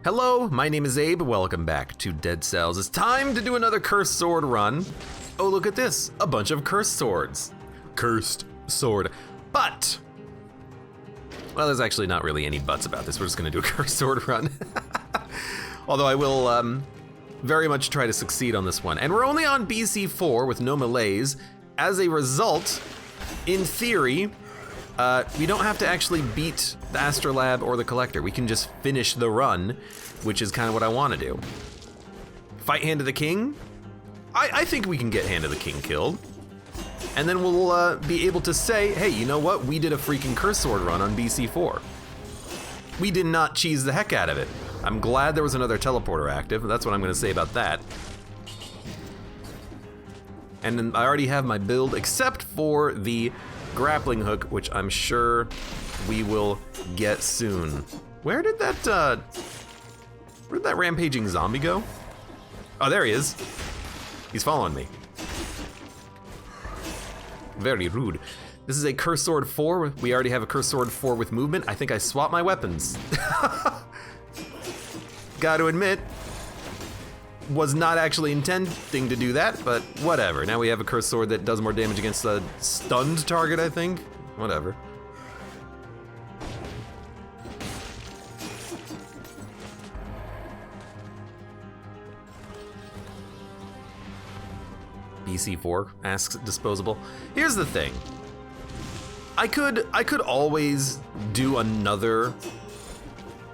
Hello, my name is Abe. Welcome back to Dead Cells. It's time to do another cursed sword run. Oh, look at this. A bunch of cursed swords. Cursed sword. But, well, there's actually not really any buts about this. We're just gonna do a cursed sword run. Although I will very much try to succeed on this one. And we're only on BC4 with no melees. As a result, in theory, we don't have to actually beat the Astrolab or the Collector. We can just finish the run, which is kind of what I want to do. Fight Hand of the King? I think we can get Hand of the King killed. And then we'll be able to say, hey, you know what? We did a freaking curse sword run on BC4. We did not cheese the heck out of it. I'm glad there was another teleporter active. That's what I'm going to say about that. And then I already have my build, except for the grappling hook, which I'm sure we will get soon. Where did that rampaging zombie go? Oh, there he is. He's following me. Very rude. This is a Curse Sword 4. We already have a Curse Sword 4 with movement. I think I swapped my weapons. Gotta admit, was not actually intending to do that, but whatever. Now we have a Curse Sword that does more damage against a stunned target, I think. Whatever. BC4 asks disposable. Here's the thing. I could always do another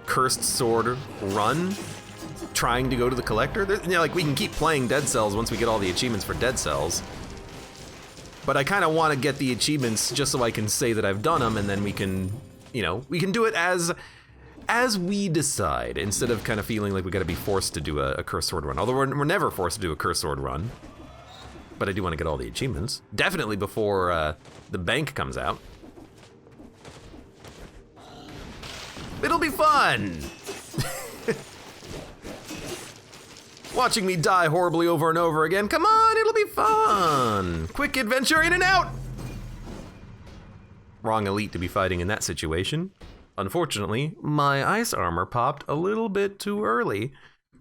Cursed Sword run trying to go to the Collector. You know, like, we can keep playing Dead Cells once we get all the achievements for Dead Cells. But I kind of want to get the achievements just so I can say that I've done them, and then we can, you know, we can do it as we decide, instead of kind of feeling like we got to be forced to do a Cursed Sword run. Although we're never forced to do a Cursed Sword run. But I do want to get all the achievements. Definitely before the bank comes out. It'll be fun! Watching me die horribly over and over again. Come on, it'll be fun! Quick adventure in and out! Wrong elite to be fighting in that situation. Unfortunately, my ice armor popped a little bit too early,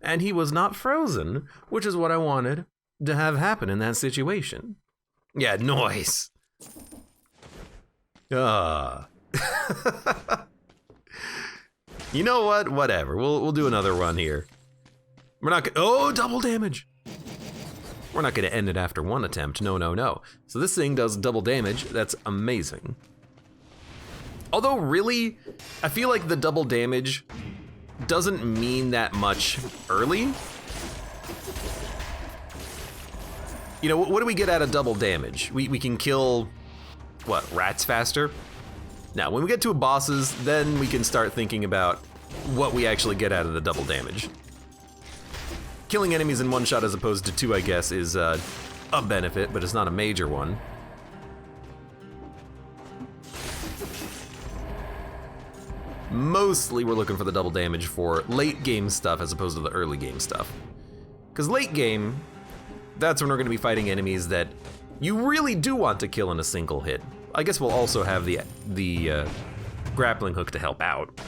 and he was not frozen, which is what I wanted to have happen in that situation. Yeah, noise. You know what? Whatever. We'll do another run here. We're not gonna, oh, double damage. We're not gonna end it after one attempt. No, no, no. So this thing does double damage. That's amazing. Although really, I feel like the double damage doesn't mean that much early. You know, what do we get out of double damage? We can kill, what, rats faster? Now, when we get to bosses, then we can start thinking about what we actually get out of the double damage. Killing enemies in one shot as opposed to two, I guess, is a benefit, but it's not a major one. Mostly we're looking for the double damage for late game stuff as opposed to the early game stuff. Because late game, that's when we're going to be fighting enemies that you really do want to kill in a single hit. I guess we'll also have the grappling hook to help out.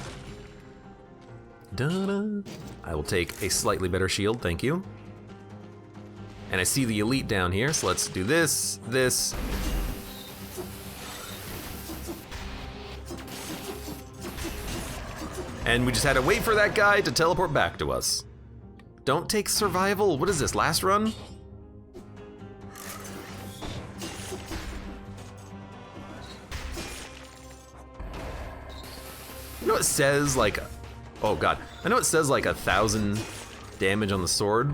Da-da. I will take a slightly better shield, thank you. And I see the elite down here, so let's do this, this. And we just had to wait for that guy to teleport back to us. Don't take survival. What is this, last run? You know it says like, oh god, I know it says like 1,000 damage on the sword.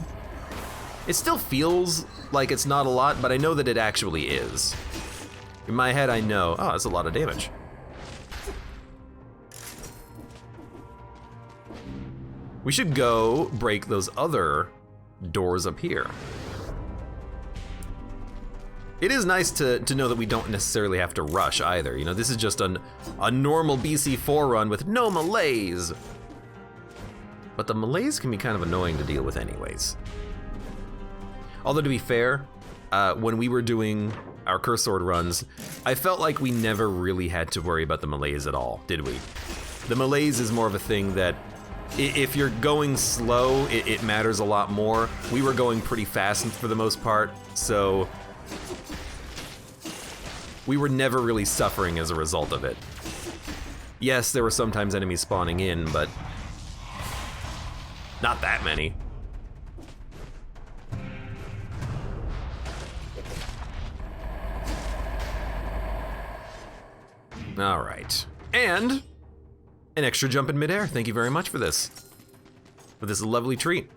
It still feels like it's not a lot, but I know that it actually is. In my head I know, oh, that's a lot of damage. We should go break those other doors up here. It is nice to know that we don't necessarily have to rush either. You know, this is just a normal BC4 run with no melees. But the melees can be kind of annoying to deal with anyways. Although to be fair, when we were doing our Curse Sword runs, I felt like we never really had to worry about the melees at all, did we? The melees is more of a thing that If you're going slow, it matters a lot more. We were going pretty fast for the most part, so we were never really suffering as a result of it. Yes, there were sometimes enemies spawning in, but not that many. All right, and an extra jump in midair. Thank you very much for this. For this lovely treat.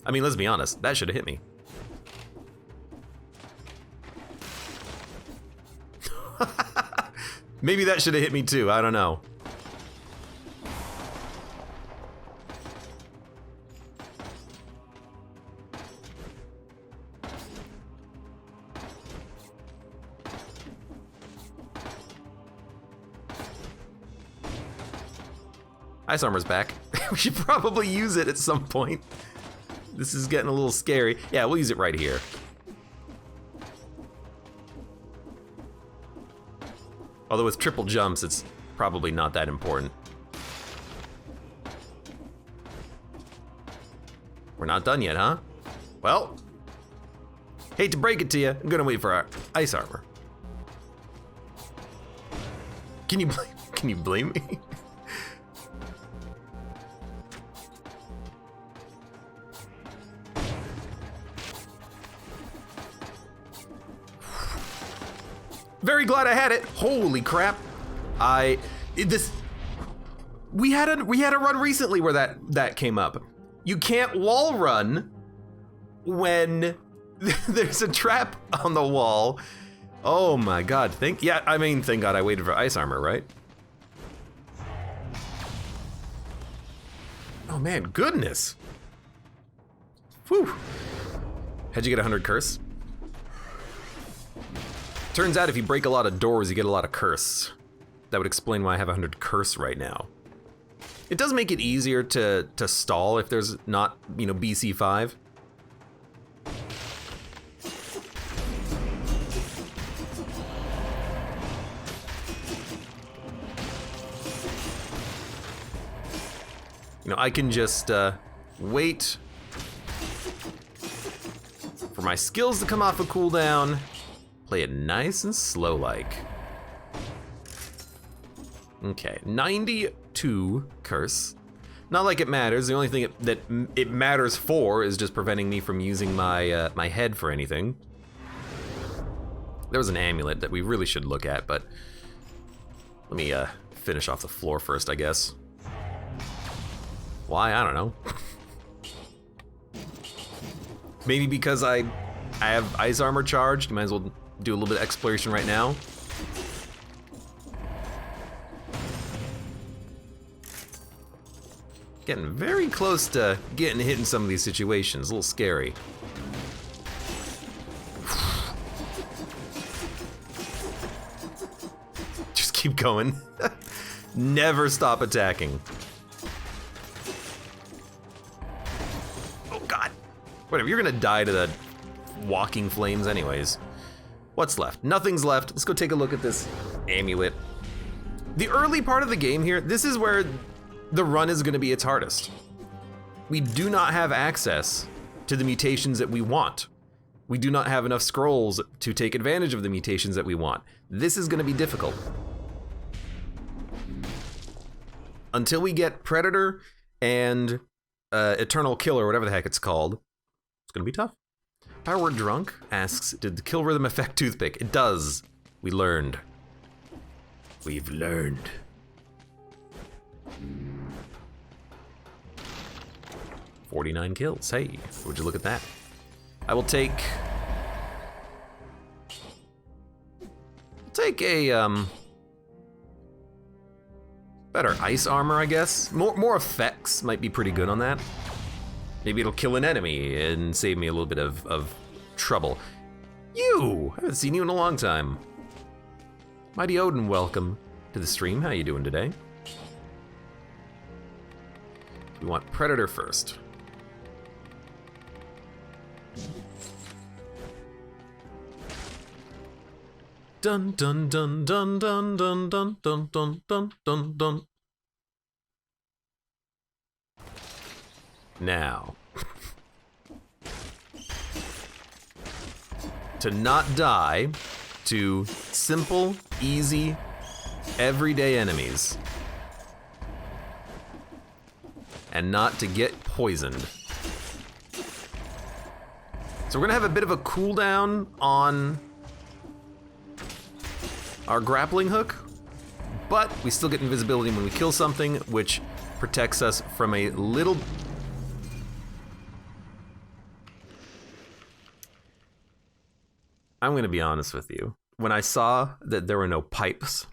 I mean, let's be honest, that should have hit me. Maybe that should have hit me too, I don't know. Ice armor's back. We should probably use it at some point. This is getting a little scary. Yeah, we'll use it right here. Although with triple jumps, it's probably not that important. We're not done yet, huh? Well, hate to break it to you, I'm gonna wait for our ice armor. Can you blame me? Very glad I had it. Holy crap. We had a run recently where that came up. You can't wall run when there's a trap on the wall. Oh my god. Thank God I waited for ice armor, right? Oh man, goodness. Whew. How'd you get 100 curse? Turns out if you break a lot of doors, you get a lot of curse. That would explain why I have 100 curse right now. It does make it easier to stall if there's not, BC5. I can just wait for my skills to come off a cooldown. Play it nice and slow like. Okay, 92 curse. Not like it matters. The only thing that it matters for is just preventing me from using my my head for anything. There was an amulet that we really should look at, but let me finish off the floor first, I guess. Why? I don't know. Maybe because I have ice armor charged. You might as well do a little bit of exploration right now. Getting very close to getting hit in some of these situations. A little scary. Just keep going. Never stop attacking. Oh god. Whatever, you're gonna die to the walking flames anyways. What's left? Nothing's left. Let's go take a look at this amulet. The early part of the game here, this is where the run is gonna be its hardest. We do not have access to the mutations that we want. We do not have enough scrolls to take advantage of the mutations that we want. This is gonna be difficult. Until we get Predator and Eternal Killer, whatever the heck it's called, it's gonna be tough. Power Drunk asks, did the kill rhythm affect Toothpick? It does. We learned. We've learned. $49 kills. Hey, would you look at that? I will take a better ice armor, I guess. More effects might be pretty good on that. Maybe it'll kill an enemy and save me a little bit of trouble. You! I haven't seen you in a long time. Mighty Odin, welcome to the stream. How you doing today? We want Predator first. Dun dun dun dun dun dun dun dun dun dun dun dun. Now, to not die to simple, easy, everyday enemies, and not to get poisoned. So we're gonna have a bit of a cooldown on our grappling hook, but we still get invisibility when we kill something, which protects us from a little... I'm gonna be honest with you. When I saw that there were no pipes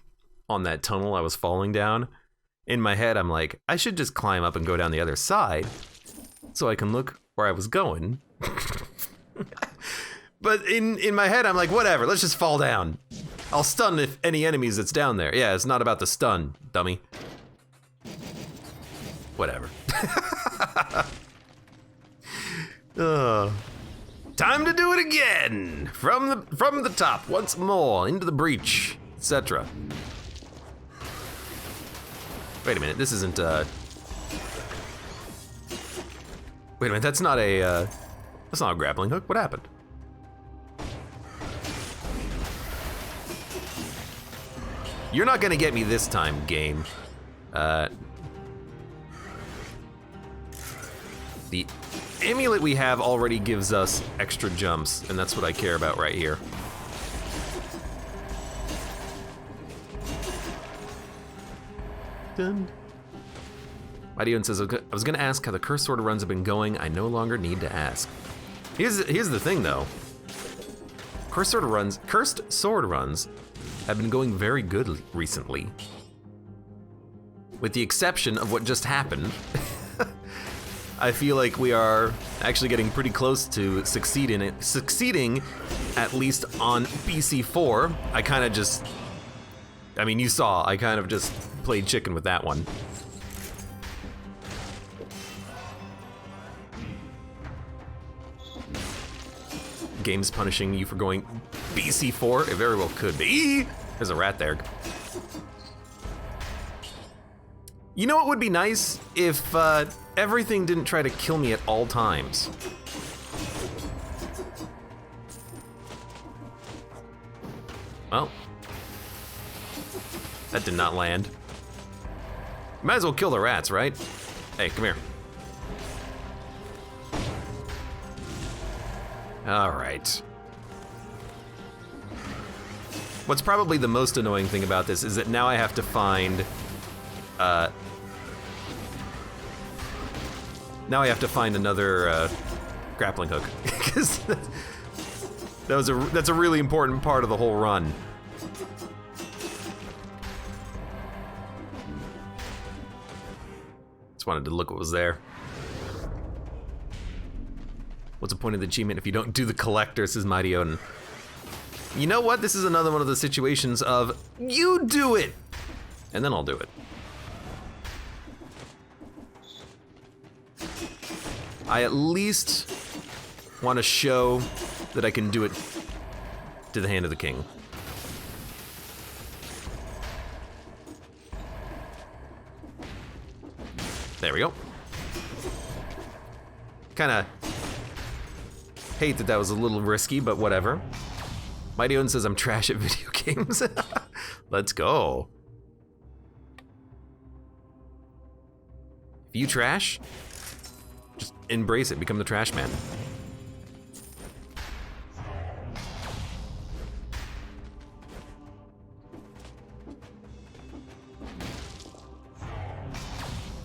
on that tunnel I was falling down, in my head I'm like, I should just climb up and go down the other side so I can look where I was going. But in my head I'm like, whatever, let's just fall down. I'll stun if any enemies that's down there. Yeah, it's not about the stun, dummy. Whatever. Time to do it again! From the top, once more, into the breach, etc. Wait a minute, this isn't, Wait a minute, that's not a grappling hook. What happened? You're not gonna get me this time, game. The amulet we have already gives us extra jumps, and that's what I care about right here. Done. Mighty says, I was gonna ask how the cursed sword runs have been going. I no longer need to ask. Here's the thing though. Cursed sword runs have been going very good recently. With the exception of what just happened. I feel like we are actually getting pretty close to succeeding at least on BC4. I kind of just, I mean, you saw, I kind of just played chicken with that one. Game's punishing you for going BC4? It very well could be. There's a rat there. You know what would be nice? If everything didn't try to kill me at all times. Well, that did not land. Might as well kill the rats, right? Hey, come here. All right. What's probably the most annoying thing about this is that now I have to find, another grappling hook, because that's a really important part of the whole run. Just wanted to look what was there. What's the point of the achievement if you don't do the collector, says Mighty Odin. You know what? This is another one of the situations of, you do it! And then I'll do it. I at least want to show that I can do it to the hand of the king. There we go. Kinda hate that was a little risky, but whatever. Mighty Odin says I'm trash at video games. Let's go. If you trash, just embrace it, become the trash man.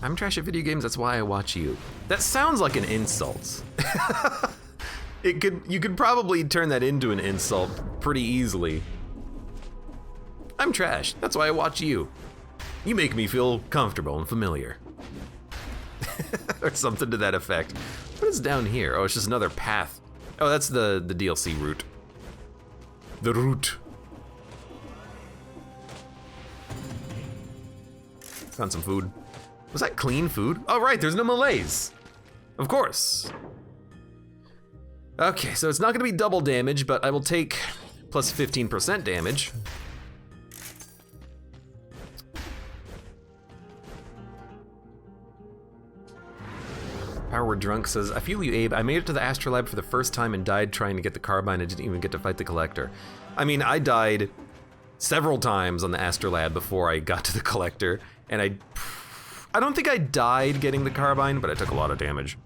I'm trash at video games, that's why I watch you. That sounds like an insult. You could probably turn that into an insult pretty easily. I'm trash, that's why I watch you. You make me feel comfortable and familiar. Or something to that effect. What is down here? Oh, it's just another path. Oh, that's the DLC route. The route. Found some food. Was that clean food? Oh right, there's no malaise. Of course. Okay, so it's not gonna be double damage, but I will take plus 15% damage. Power Word Drunk says, I feel you, Abe. I made it to the Astrolab for the first time and died trying to get the carbine and didn't even get to fight the Collector. I mean, I died several times on the Astrolab before I got to the Collector, and I don't think I died getting the carbine, but I took a lot of damage.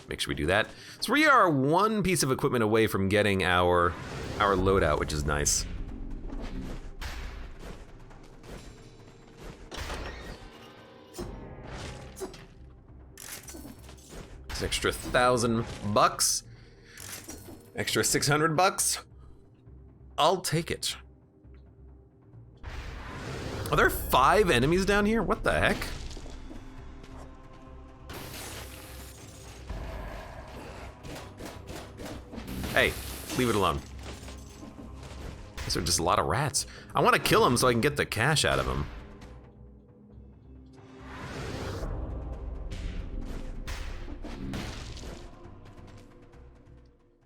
Make sure we do that. So we are one piece of equipment away from getting our loadout, which is nice. It's an extra $1,000, extra $600. I'll take it. Are there 5 enemies down here? What the heck? Hey, leave it alone. These are just a lot of rats. I want to kill them so I can get the cash out of them.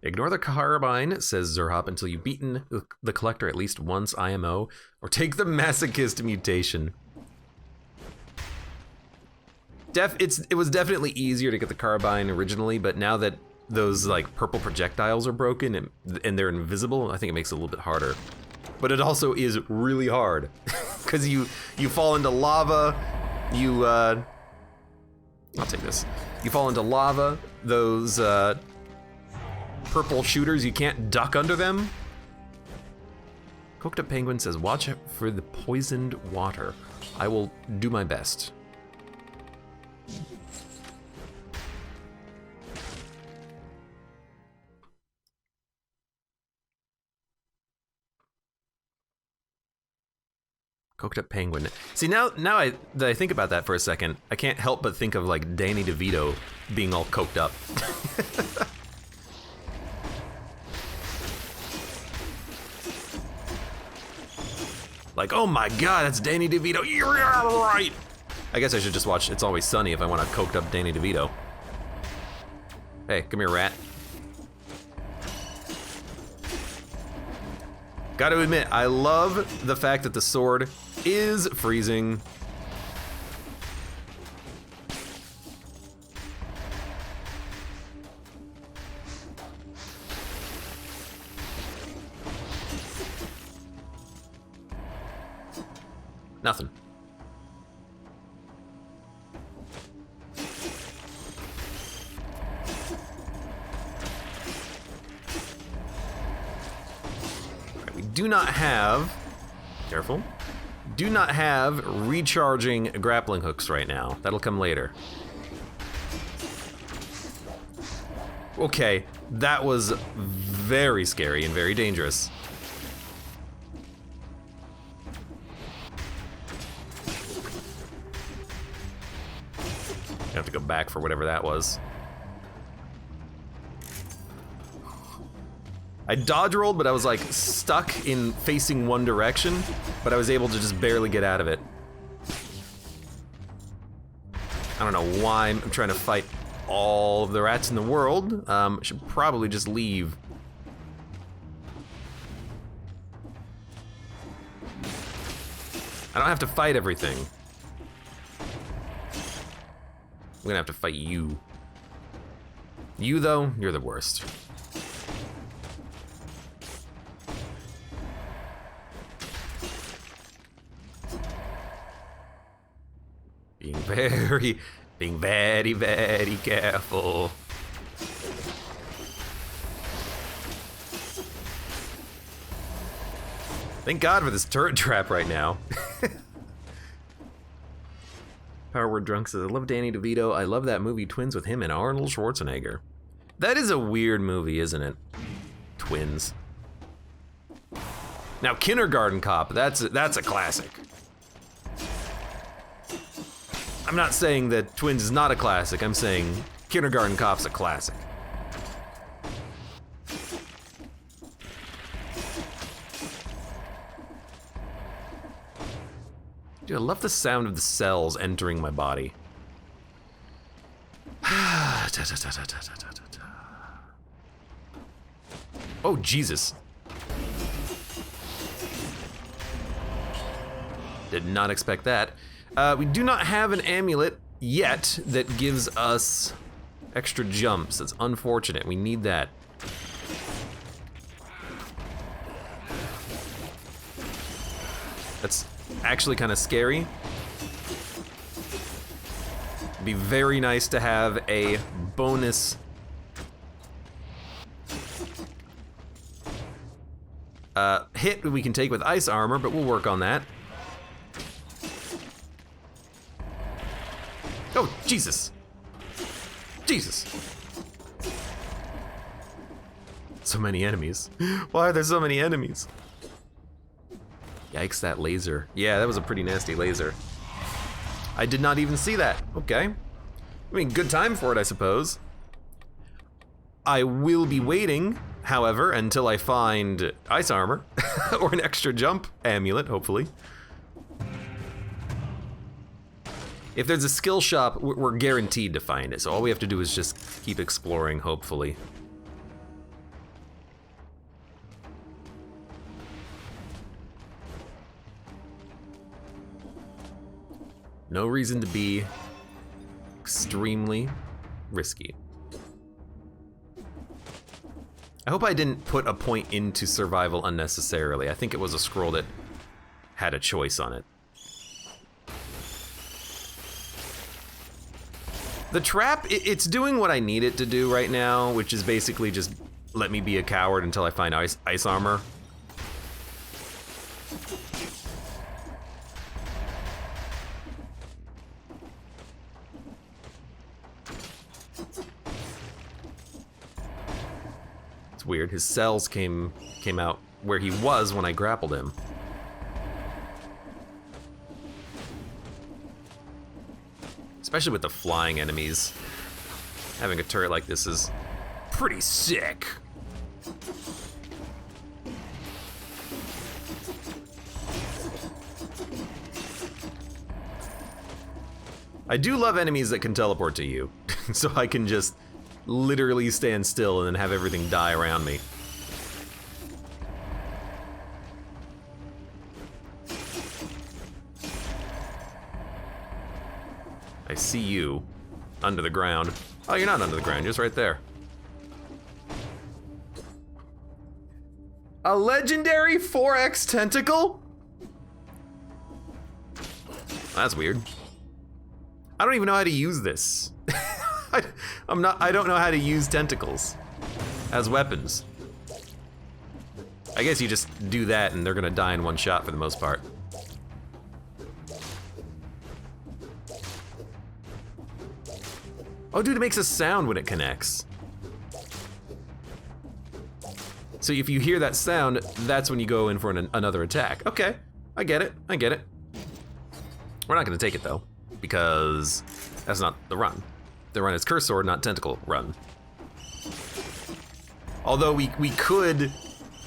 Ignore the carbine, says Zerhop, until you've beaten the Collector at least once, IMO, or take the Masochist mutation. It was definitely easier to get the carbine originally, but now that those like purple projectiles are broken and they're invisible, I think it makes it a little bit harder. But it also is really hard, because you fall into lava, I'll take this. You fall into lava, those purple shooters, you can't duck under them. Cooked Up Penguin says, watch out for the poisoned water. I will do my best. Coked Up Penguin. See, now that I think about that for a second, I can't help but think of like Danny DeVito being all coked up. Like, oh my god, that's Danny DeVito. You're right. I guess I should just watch It's Always Sunny if I want a coked up Danny DeVito. Hey, come here, rat. Gotta admit, I love the fact that the sword is freezing. Nothing. We do not have, careful, do not have recharging grappling hooks right now. That'll come later. Okay, that was very scary and very dangerous. I have to go back for whatever that was. I dodge rolled, but I was like stuck in facing one direction, but I was able to just barely get out of it. I don't know why I'm trying to fight all of the rats in the world. I should probably just leave. I don't have to fight everything. I'm gonna have to fight you. You, though, you're the worst. Being very, very careful. Thank God for this turret trap right now. Power Word Drunk says, I love Danny DeVito. I love that movie Twins with him and Arnold Schwarzenegger. That is a weird movie, isn't it? Twins. Now, Kindergarten Cop, that's a classic. I'm not saying that Twins is not a classic. I'm saying Kindergarten Cop's a classic. Dude, I love the sound of the cells entering my body. Oh, Jesus. Did not expect that. We do not have an amulet yet that gives us extra jumps. That's unfortunate. We need that. That's actually kind of scary. It'd be very nice to have a bonus hit we can take with ice armor, but we'll work on that. Oh, Jesus. Jesus. So many enemies. Why are there so many enemies? Yikes, that laser. Yeah, that was a pretty nasty laser. I did not even see that. Okay. I mean, good time for it, I suppose. I will be waiting, however, until I find ice armor or an extra jump amulet, hopefully. If there's a skill shop, we're guaranteed to find it, so all we have to do is just keep exploring, hopefully. No reason to be extremely risky. I hope I didn't put a point into survival unnecessarily. I think it was a scroll that had a choice on it. The trap, it's doing what I need it to do right now, which is basically just let me be a coward until I find ice armor. It's weird, his cells came out where he was when I grappled him. Especially with the flying enemies. Having a turret like this is pretty sick. I do love enemies that can teleport to you, so I can just literally stand still and then have everything die around me. I see you under the ground. Oh, you're not under the ground, you're just right there. A legendary 4X tentacle? That's weird. I don't even know how to use this. I don't know how to use tentacles as weapons. I guess you just do that and they're gonna die in one shot for the most part. Oh, dude, it makes a sound when it connects. So if you hear that sound, that's when you go in for another attack. Okay, I get it, I get it. We're not gonna take it though, because that's not the run. The run is curse sword, not tentacle run. Although we could,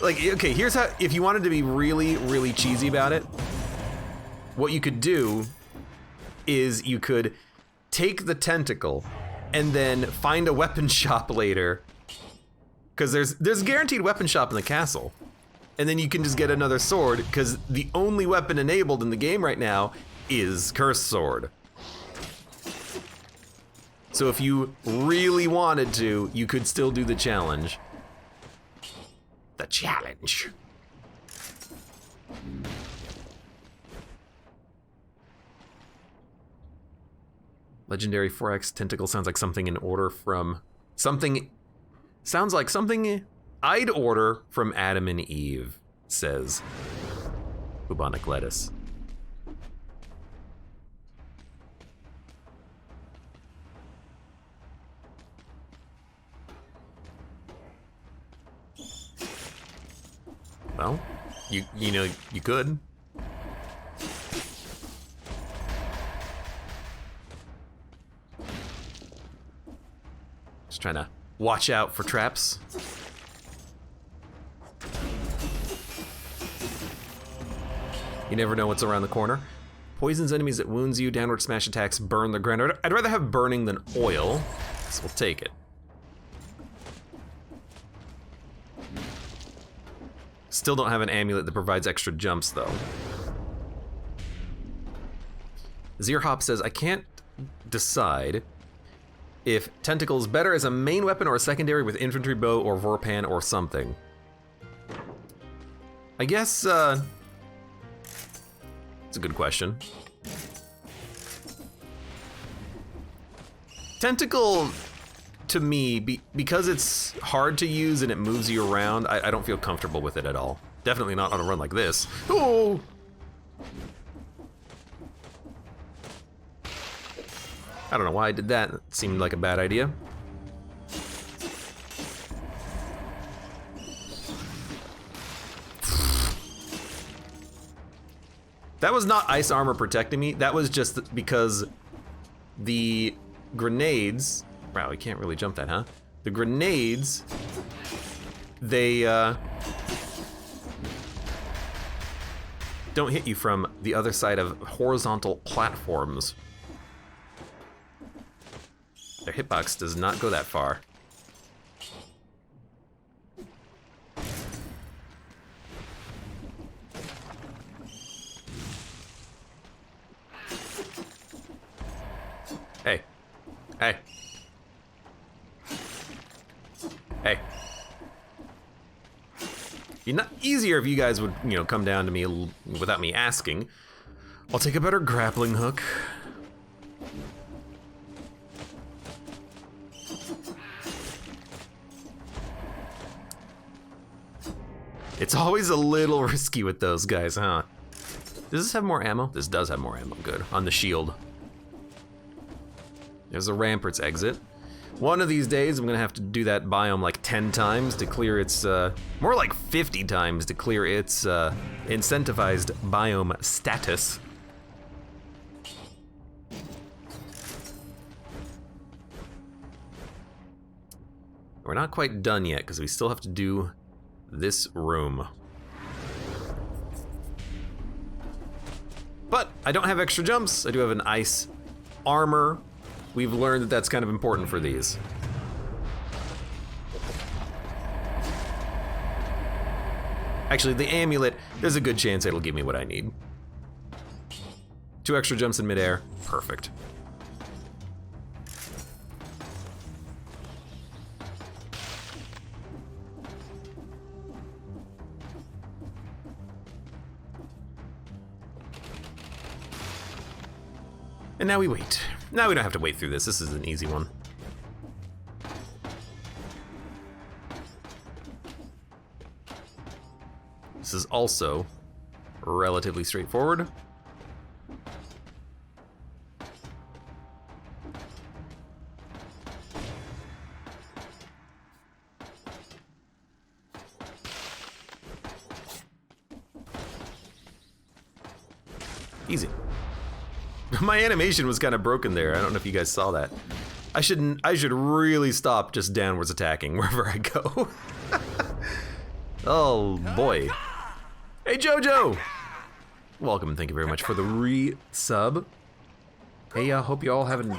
like, okay, here's how, if you wanted to be really, really cheesy about it, what you could do is you could take the tentacle and then find a weapon shop later, because there's a guaranteed weapon shop in the castle, and then you can just get another sword, because the only weapon enabled in the game right now is curse sword. So if you really wanted to, you could still do the challenge. The challenge. Legendary 4X tentacle sounds like something in order from something. Sounds like something I'd order from Adam and Eve, says bubonic lettuce. Well, you know, you could. Just trying to watch out for traps. You never know what's around the corner. Poisons enemies that wounds you, downward smash attacks burn the ground. I'd rather have burning than oil. So we'll take it. Still don't have an amulet that provides extra jumps, though. Zierhop says, I can't decide if Tentacle is better as a main weapon or a secondary with infantry bow or Vorpan or something. I guess, it's a good question. Tentacle, to me, because it's hard to use and it moves you around, I don't feel comfortable with it at all. Definitely not on a run like this. Oh! I don't know why I did that. It seemed like a bad idea. That was not ice armor protecting me. That was just because the grenades... Wow, we can't really jump that, huh? The grenades, they don't hit you from the other side of horizontal platforms. Their hitbox does not go that far. Hey. Hey. Hey. It'd not easier if you guys would, you know, come down to me without me asking. I'll take a better grappling hook. It's always a little risky with those guys, huh? Does this have more ammo? This does have more ammo, good. On the shield. There's a Rampart's exit. One of these days, I'm gonna have to do that biome like 10 times to clear its, more like 50 times to clear its, incentivized biome status. We're not quite done yet, because we still have to do this room. But I don't have extra jumps. I do have an ice armor. We've learned that that's kind of important for these. Actually, the amulet, there's a good chance it'll give me what I need. 2 extra jumps in midair, perfect. And now we wait. Now we don't have to wait through this. This is an easy one. This is also relatively straightforward. Easy. My animation was kind of broken there. I don't know if you guys saw that. I should really stop just downwards attacking wherever I go. Oh boy. Hey Jojo! Welcome and thank you very much for the re-sub. Hey, hope you all having,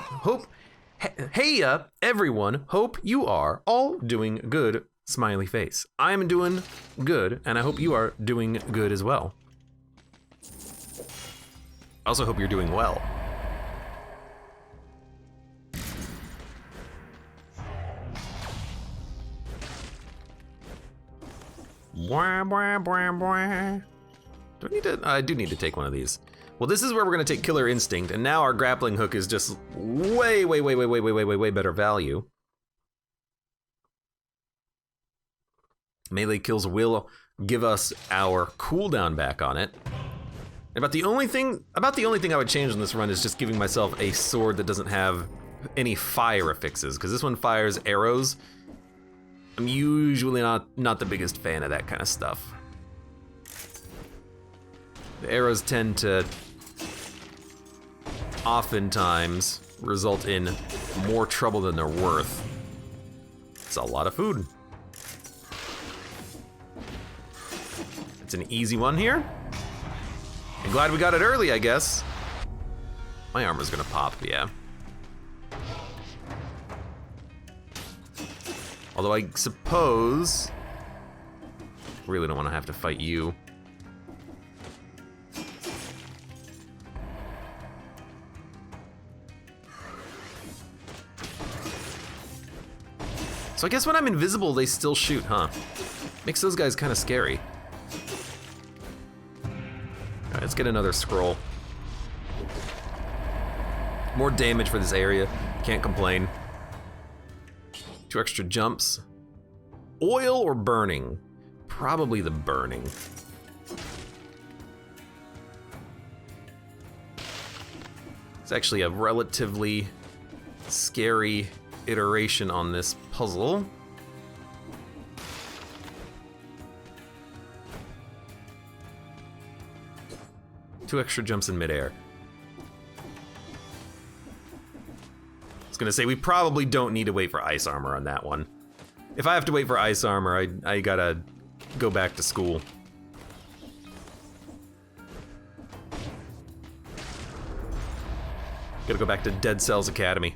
hey everyone, hope you are all doing good, smiley face. I'm doing good, and I hope you are doing good as well. I also hope you're doing well. Bwah, bwah, bwah, bwah. Do I need to? I do need to take one of these. Well, this is where we're gonna take Killer Instinct, and now our grappling hook is just way better value. Melee kills will give us our cooldown back on it. About the only thing I would change in this run is just giving myself a sword that doesn't have any fire affixes, because this one fires arrows. I'm usually not the biggest fan of that kind of stuff. The arrows tend to oftentimes result in more trouble than they're worth. It's a lot of food. It's an easy one here. I'm glad we got it early, I guess. My armor's gonna pop, yeah. Although I suppose... really don't want to have to fight you. So I guess when I'm invisible, they still shoot, huh? Makes those guys kind of scary. Alright, let's get another scroll. More damage for this area. Can't complain. 2 extra jumps. Oil or burning? Probably the burning. It's actually a relatively scary iteration on this puzzle. Two extra jumps in midair. I was gonna say, we probably don't need to wait for ice armor on that one. If I have to wait for ice armor, I gotta go back to school. Gotta go back to Dead Cells Academy.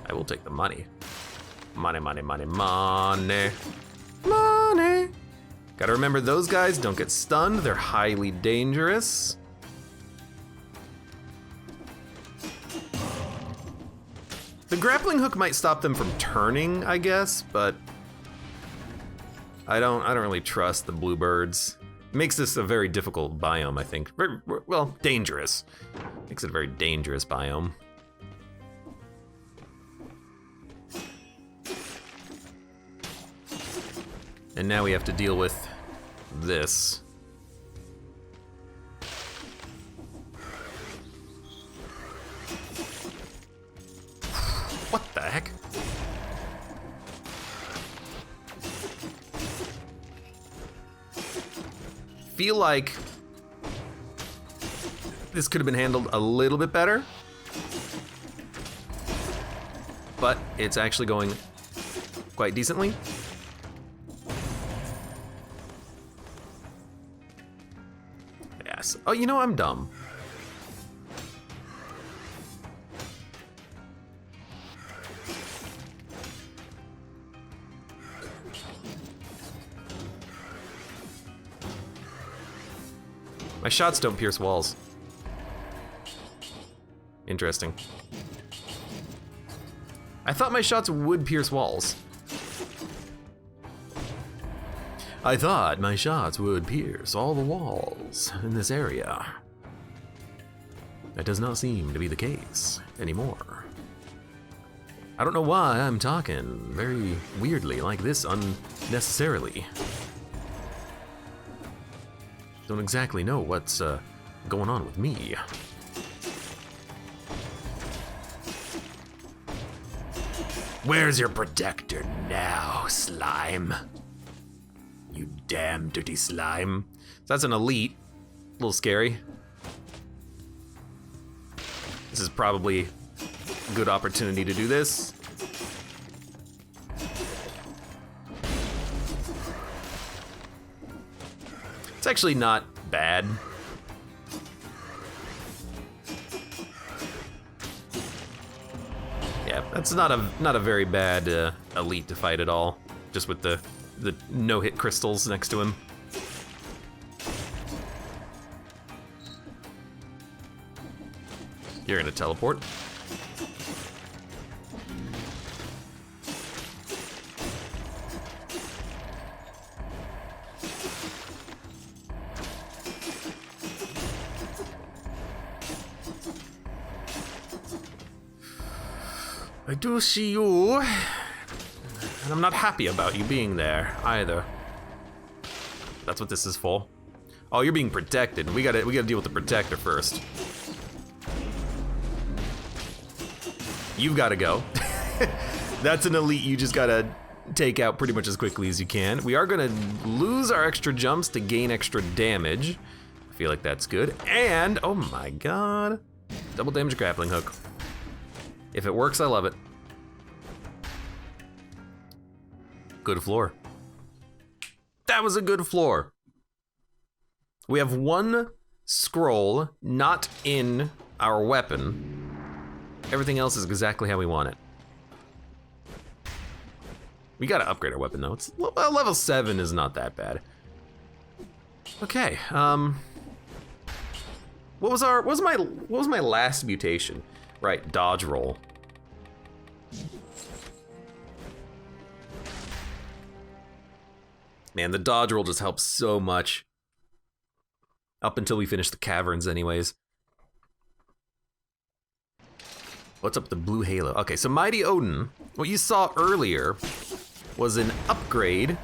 I will take the money. Money, money, money, money. Money! Gotta remember, those guys don't get stunned. They're highly dangerous. The grappling hook might stop them from turning, I guess, but I don't really trust the bluebirds. Makes this a very difficult biome, I think. Well, dangerous. Makes it a very dangerous biome. And now we have to deal with this. What the heck? Feel like this could have been handled a little bit better, but it's actually going quite decently. Yes. Oh, you know, I'm dumb. My shots don't pierce walls. Interesting. I thought my shots would pierce walls. I thought my shots would pierce all the walls in this area. That does not seem to be the case anymore. I don't know why I'm talking very weirdly like this unnecessarily. Don't exactly know what's going on with me. Where's your protector now, slime? You damn dirty slime. That's an elite. A little scary. This is probably a good opportunity to do this. It's actually not bad. Yeah, that's not a very bad elite to fight at all. Just with the no-hit crystals next to him. You're gonna teleport. I do see you, and I'm not happy about you being there either. That's what this is for. Oh, you're being protected. We gotta deal with the protector first. You've gotta go. That's an elite you just gotta take out pretty much as quickly as you can. We are gonna lose our extra jumps to gain extra damage. I feel like that's good. And, oh my god, double damage grappling hook. If it works, I love it. Good floor. That was a good floor. We have one scroll not in our weapon. Everything else is exactly how we want it. We gotta upgrade our weapon though. It's level 7 is not that bad. Okay, what was my last mutation? Right, dodge roll. Man, the dodge roll just helps so much. Up until we finish the caverns anyways. What's up with the blue halo? Okay, so Mighty Odin, what you saw earlier was an upgrade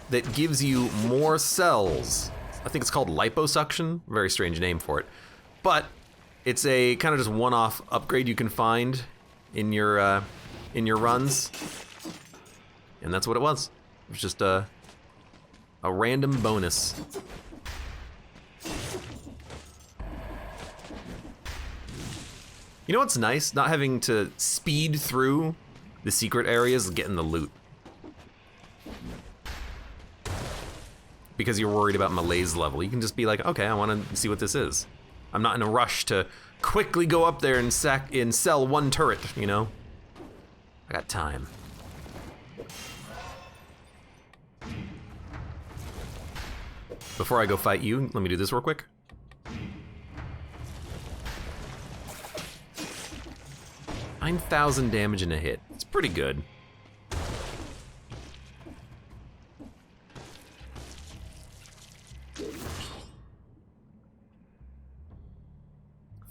that gives you more cells. I think it's called liposuction, very strange name for it. But it's a kind of just one-off upgrade you can find in your runs. And that's what it was. It was just a random bonus. You know what's nice? Not having to speed through the secret areas and getting the loot. Because you're worried about Malaise level. You can just be like, okay, I want to see what this is. I'm not in a rush to quickly go up there and sell one turret, you know? I got time. Before I go fight you, let me do this real quick. $9,000 damage in a hit. It's pretty good.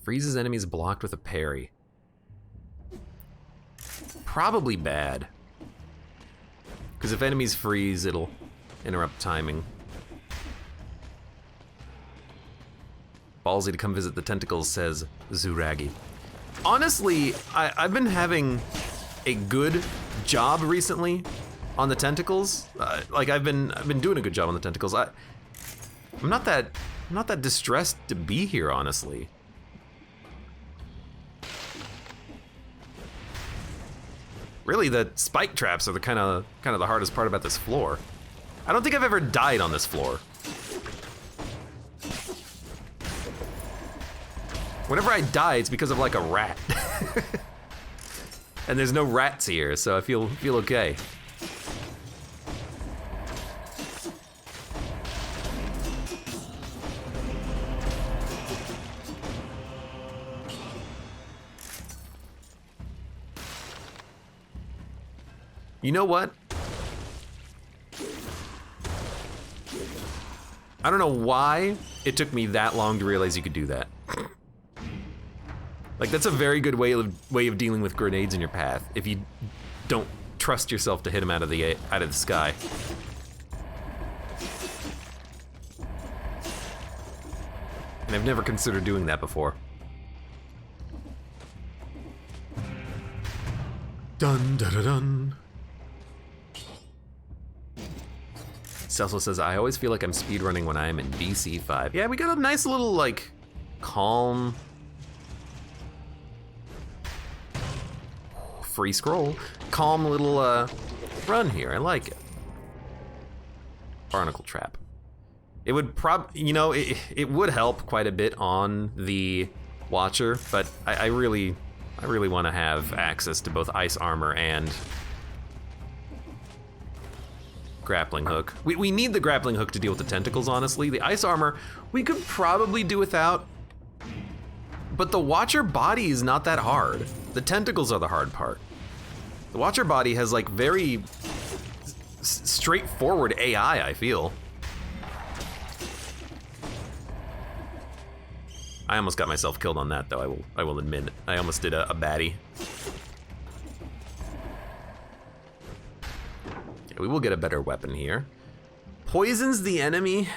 Freezes enemies blocked with a parry. Probably bad. Because if enemies freeze, it'll interrupt timing. Ballsy to come visit the tentacles, says Zuragi. Honestly, I've been having a good job recently on the tentacles. Like I've been doing a good job on the tentacles. I'm not that distressed to be here, honestly. Really, the spike traps are the kind of the hardest part about this floor. I don't think I've ever died on this floor. Whenever I die, it's because of like a rat. And there's no rats here, so I feel okay. You know what? I don't know why it took me that long to realize you could do that. Like, that's a very good way of dealing with grenades in your path if you don't trust yourself to hit them out of the sky. And I've never considered doing that before. Dun dun dun dun. Celso says, I always feel like I'm speedrunning when I am in BC5. Yeah, we got a nice little, like, calm... free scroll. Calm little, run here. I like it. Barnacle trap. It would you know, it would help quite a bit on the Watcher, but I really want to have access to both ice armor and grappling hook. We need the grappling hook to deal with the tentacles, honestly. The ice armor, we could probably do without, but the Watcher body is not that hard. The tentacles are the hard part. The Watcher body has like very straightforward AI, I feel. I almost got myself killed on that though, I will admit. I almost did a baddie. We will get a better weapon here. Poisons the enemy.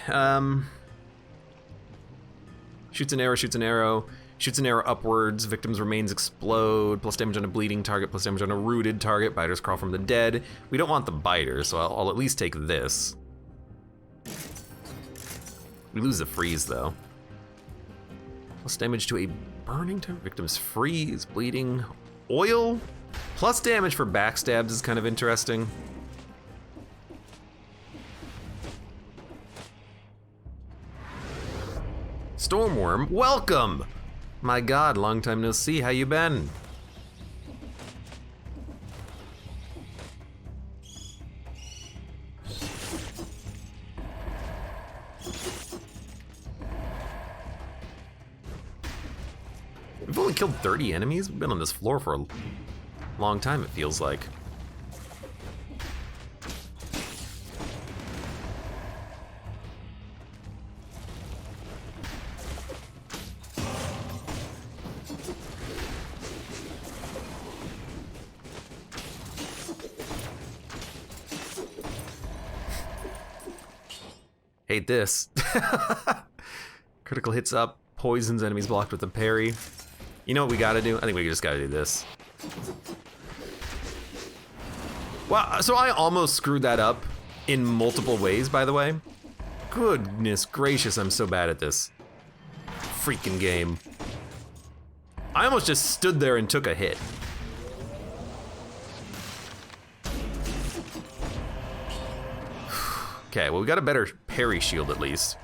Shoots an arrow, shoots an arrow. Shoots an arrow upwards. Victim's remains explode. Plus damage on a bleeding target, plus damage on a rooted target. Biters crawl from the dead. We don't want the biters, so I'll at least take this. We lose the freeze though. Plus damage to a burning target. Victims freeze, bleeding. Oil. Plus damage for backstabs is kind of interesting. Stormworm, welcome! My God, long time no see, how you been? We've only killed 30 enemies? We've been on this floor for a long time, it feels like. Hate this. Critical hits up, poisons enemies blocked with a parry. You know what we gotta do? I think we just gotta do this. Wow, so I almost screwed that up in multiple ways, by the way. Goodness gracious, I'm so bad at this. Freaking game. I almost just stood there and took a hit. Okay, well, we got a better parry shield at least.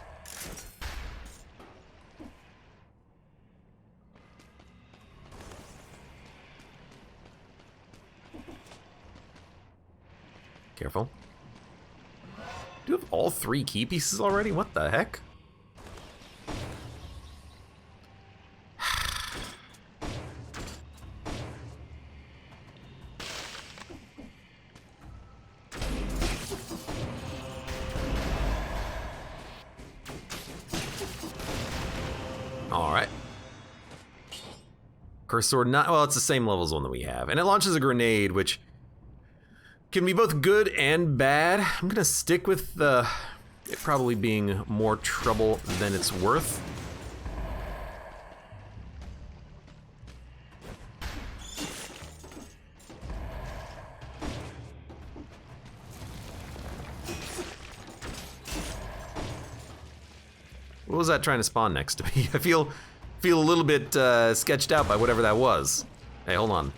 Careful. Do you have all 3 key pieces already? What the heck? Alright. Cursed sword, not, well, it's the same level as one that we have. And it launches a grenade, which can be both good and bad. I'm gonna stick with it probably being more trouble than it's worth. What was that trying to spawn next to me? I feel a little bit sketched out by whatever that was. Hey, hold on.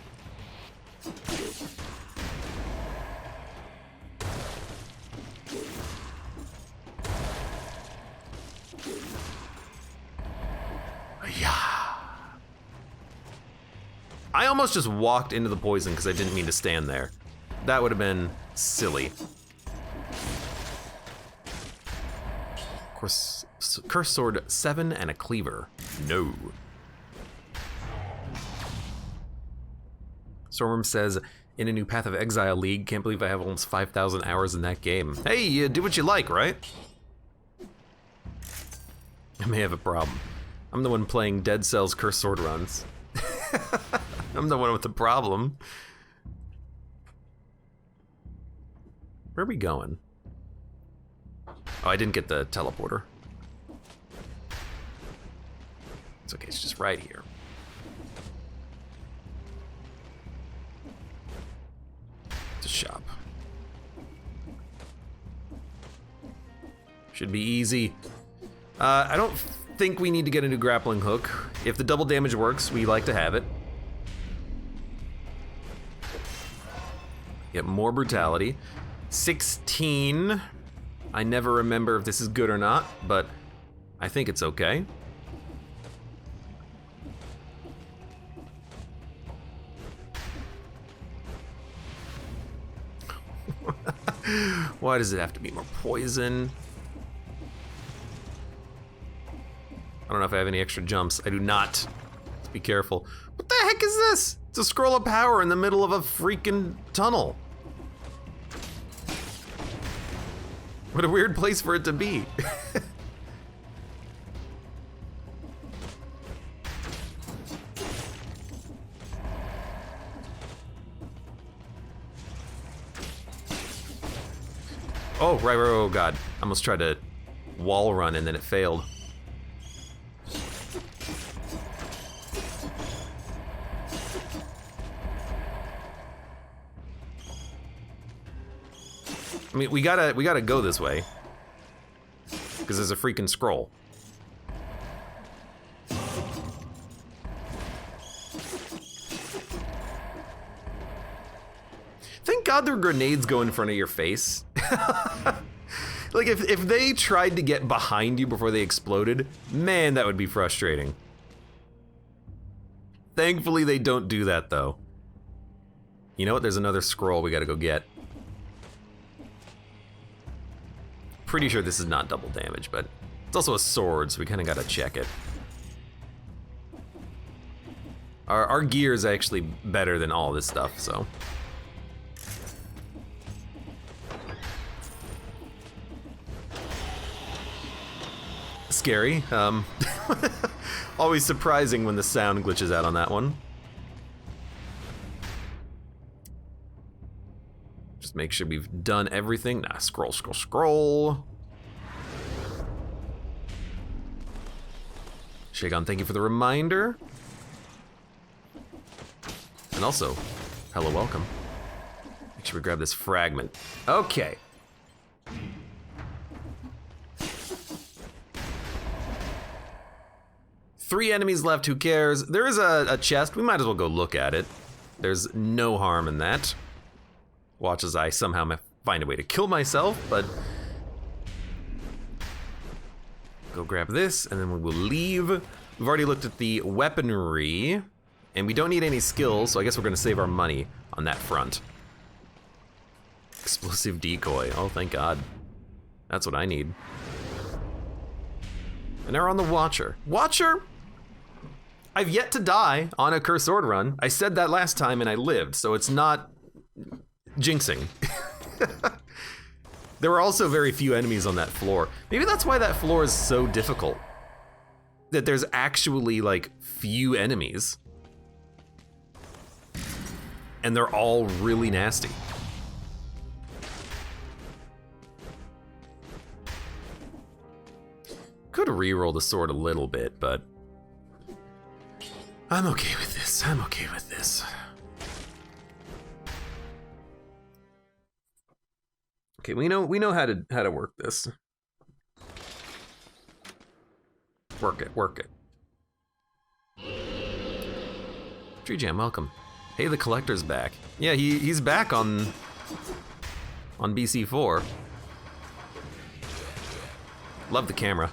I almost just walked into the poison because I didn't mean to stand there. That would have been silly. Of course, Cursed Sword 7 and a cleaver. No. Stormworm says, in a new Path of Exile League, can't believe I have almost 5,000 hours in that game. Hey, you do what you like, right? I may have a problem. I'm the one playing Dead Cells Cursed Sword runs. I'm the one with the problem. Where are we going? Oh, I didn't get the teleporter. It's okay, it's just right here. It's a shop. Should be easy. I don't think we need to get a new grappling hook. If the double damage works, we like to have it. Get more brutality. 16. I never remember if this is good or not, but I think it's okay. Why does it have to be more poison? I don't know if I have any extra jumps. I do not. Let's be careful. What the heck is this? It's a scroll of power in the middle of a freaking tunnel. What a weird place for it to be. Oh, right, oh God. I almost tried to wall run and then it failed. I mean, we gotta go this way. Because there's a freaking scroll. Thank God there are grenades go in front of your face. Like, if they tried to get behind you before they exploded, man, that would be frustrating. Thankfully, they don't do that, though. You know what? There's another scroll we gotta go get. Pretty sure this is not double damage, but it's also a sword, so we kinda gotta check it. Our gear is actually better than all this stuff, so. Scary. Always surprising when the sound glitches out on that one. Just make sure we've done everything. Nah, scroll, scroll, scroll. Shagon, thank you for the reminder. And also, hello, welcome. Make sure we grab this fragment. Okay. Three enemies left, who cares? There is a chest, we might as well go look at it. There's no harm in that. Watch as I somehow find a way to kill myself, but... Go grab this, and then we will leave. We've already looked at the weaponry, and we don't need any skills, so I guess we're gonna save our money on that front. Explosive decoy, oh thank God. That's what I need. And now we're on the Watcher. Watcher? I've yet to die on a cursed sword run. I said that last time and I lived, so it's not jinxing. There were also very few enemies on that floor. Maybe that's why that floor is so difficult. That there's actually like few enemies. And they're all really nasty. Could reroll the sword a little bit, but I'm okay with this. I'm okay with this. Okay, we know how to work this. Work it, work it. Tree Jam, welcome. Hey, the collector's back. Yeah, he's back on BC4. Love the camera.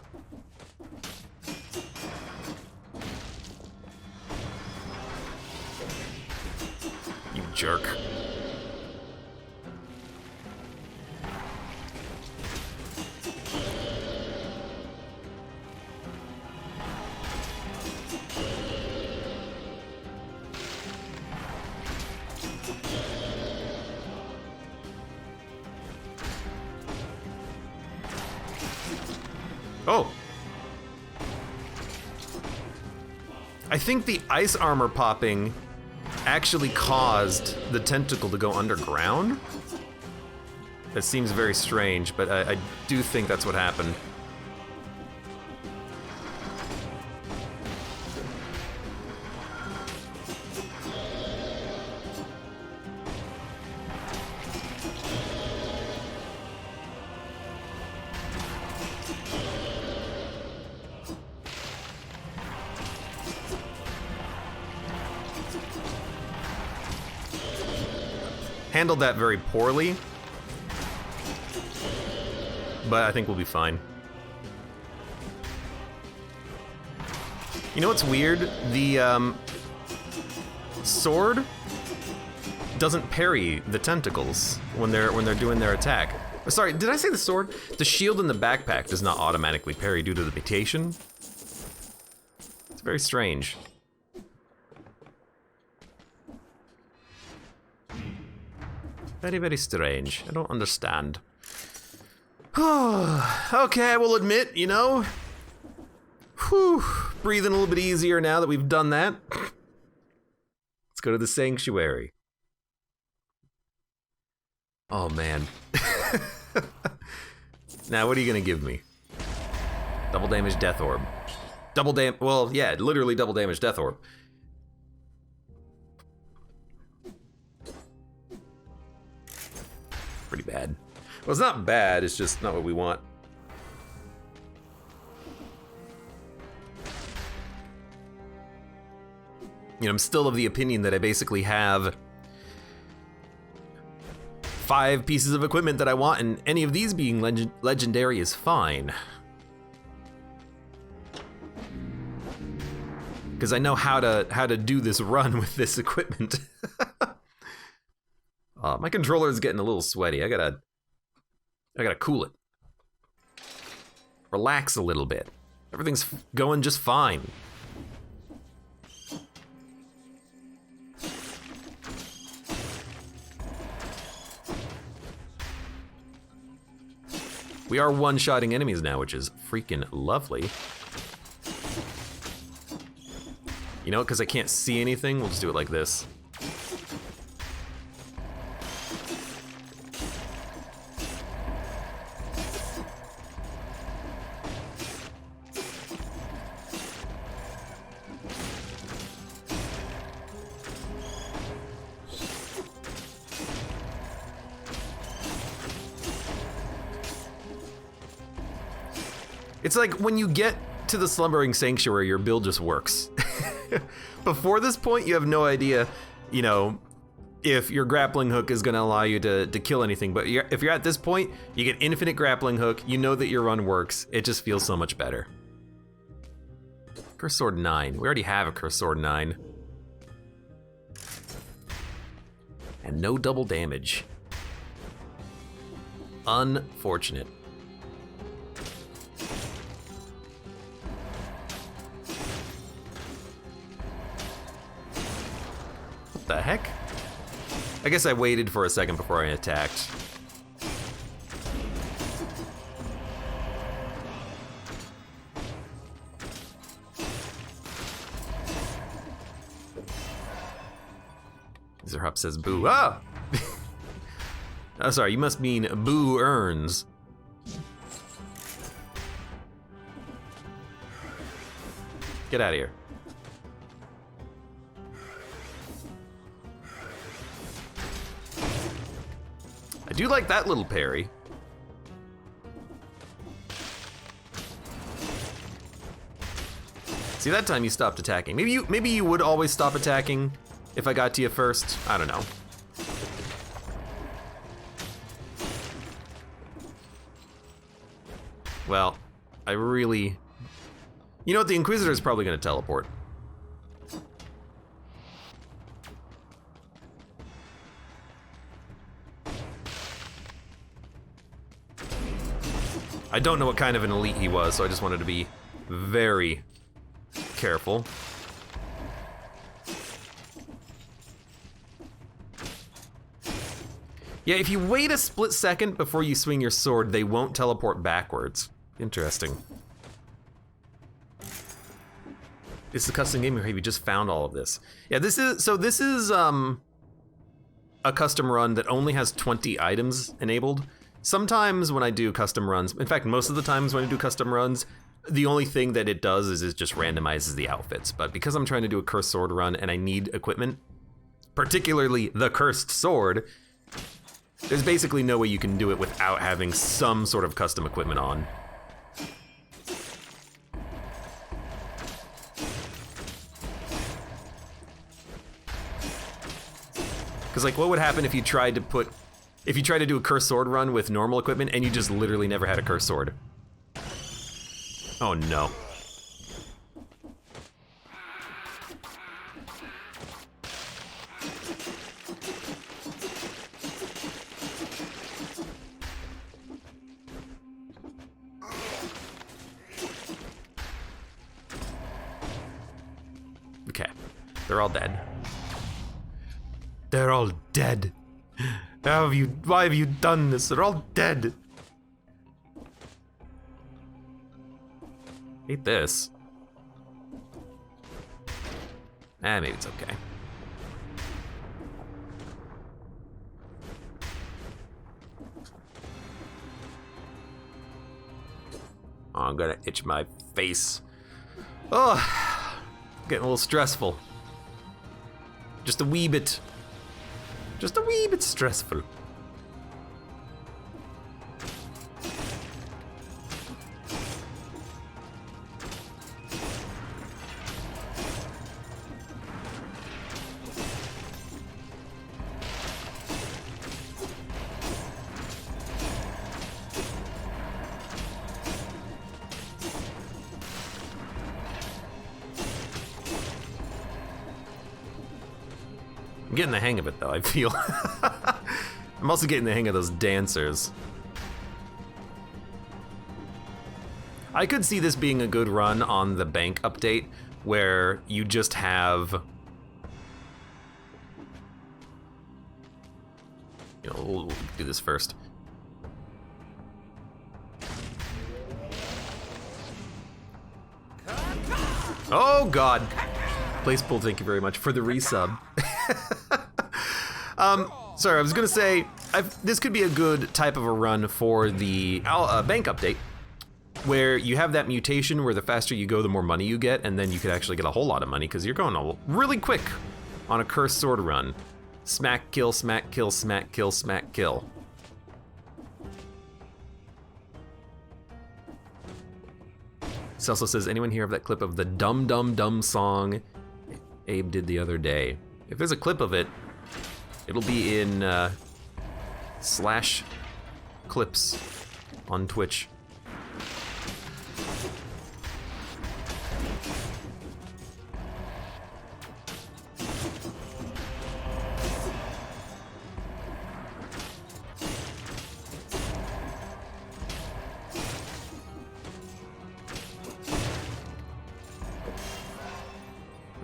You jerk. Oh. I think the ice armor popping actually caused the tentacle to go underground. That seems very strange, but I do think that's what happened. Handled that very poorly, but I think we'll be fine. You know what's weird? The sword doesn't parry the tentacles when they're doing their attack. Sorry, did I say the sword? The shield in the backpack does not automatically parry due to the mutation. It's very strange. Very, very strange. I don't understand. Okay, I will admit, you know. Whew, breathing a little bit easier now that we've done that. Let's go to the sanctuary. Oh, man. Now, what are you gonna give me? Double damage death orb. Well, yeah, literally double damage death orb. Pretty bad. Well, it's not bad, it's just not what we want. You know, I'm still of the opinion that I basically have 5 pieces of equipment that I want, and any of these being legendary is fine. Because I know how to do this run with this equipment. My controller is getting a little sweaty. I gotta cool it. Relax a little bit. Everything's going just fine. We are one-shotting enemies now, which is freaking lovely. You know, because I can't see anything, we'll just do it like this. It's like when you get to the Slumbering Sanctuary, your build just works. Before this point, you have no idea, you know, if your grappling hook is gonna allow you to kill anything. But if you're at this point, you get infinite grappling hook, you know that your run works. It just feels so much better. Cursed Sword 9. We already have a Cursed Sword 9. And no double damage. Unfortunate. What the heck? I guess I waited for a second before I attacked. Zerhup says boo. Ah! Oh, sorry, you must mean boo earns. Get out of here. I do like that little parry. See, that time you stopped attacking. Maybe you would always stop attacking if I got to you first. I don't know. Well, I really... You know what, the Inquisitor is probably gonna teleport. I don't know what kind of an elite he was, so I just wanted to be very careful. Yeah, if you wait a split second before you swing your sword, they won't teleport backwards. Interesting. It's the custom game, or have you just found all of this? Yeah, this is a custom run that only has 20 items enabled. Sometimes when I do custom runs, in fact, most of the times when I do custom runs, the only thing that it does is it just randomizes the outfits. But because I'm trying to do a cursed sword run and I need equipment, particularly the cursed sword, there's basically no way you can do it without having some sort of custom equipment on. Because like, what would happen if you tried to do a cursed sword run with normal equipment and you just literally never had a cursed sword? Oh no. Okay, they're all dead. They're all dead. Why have you done this? They're all dead. Hate this. Maybe it's okay. Oh, I'm gonna itch my face. Oh, getting a little stressful. Just a wee bit. Just a wee bit stressful. I'm getting the hang of it though, I feel. I'm also getting the hang of those dancers. I could see this being a good run on the bank update where you just have, you know, we'll do this first. Oh God. Place Pool, thank you very much for the resub. Sorry, I was gonna say, this could be a good type of a run for the bank update, where you have that mutation where the faster you go, the more money you get, and then you could actually get a whole lot of money because you're going really quick on a cursed sword run. Smack, kill, smack, kill, smack, kill, smack, kill. This also says, anyone hear of that clip of the Dum Dum Dum song Abe did the other day? If there's a clip of it, it'll be in /clips on Twitch.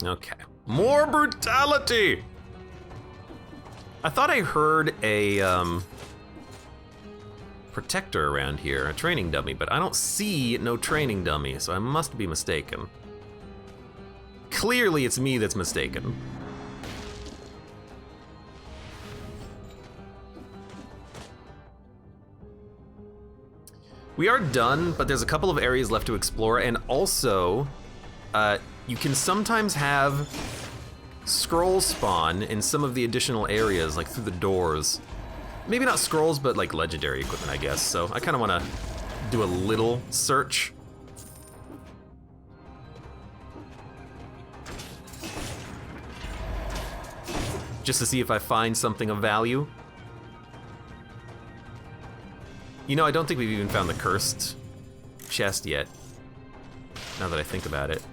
Okay, more brutality! I thought I heard a protector around here, a training dummy, but I don't see no training dummy, so I must be mistaken. Clearly it's me that's mistaken. We are done, but there's a couple of areas left to explore, and also, you can sometimes have scrolls spawn in some of the additional areas, like through the doors. Maybe not scrolls, but like legendary equipment, I guess. So I kind of want to do a little search. Just to see if I find something of value. You know, I don't think we've even found the cursed chest yet, now that I think about it.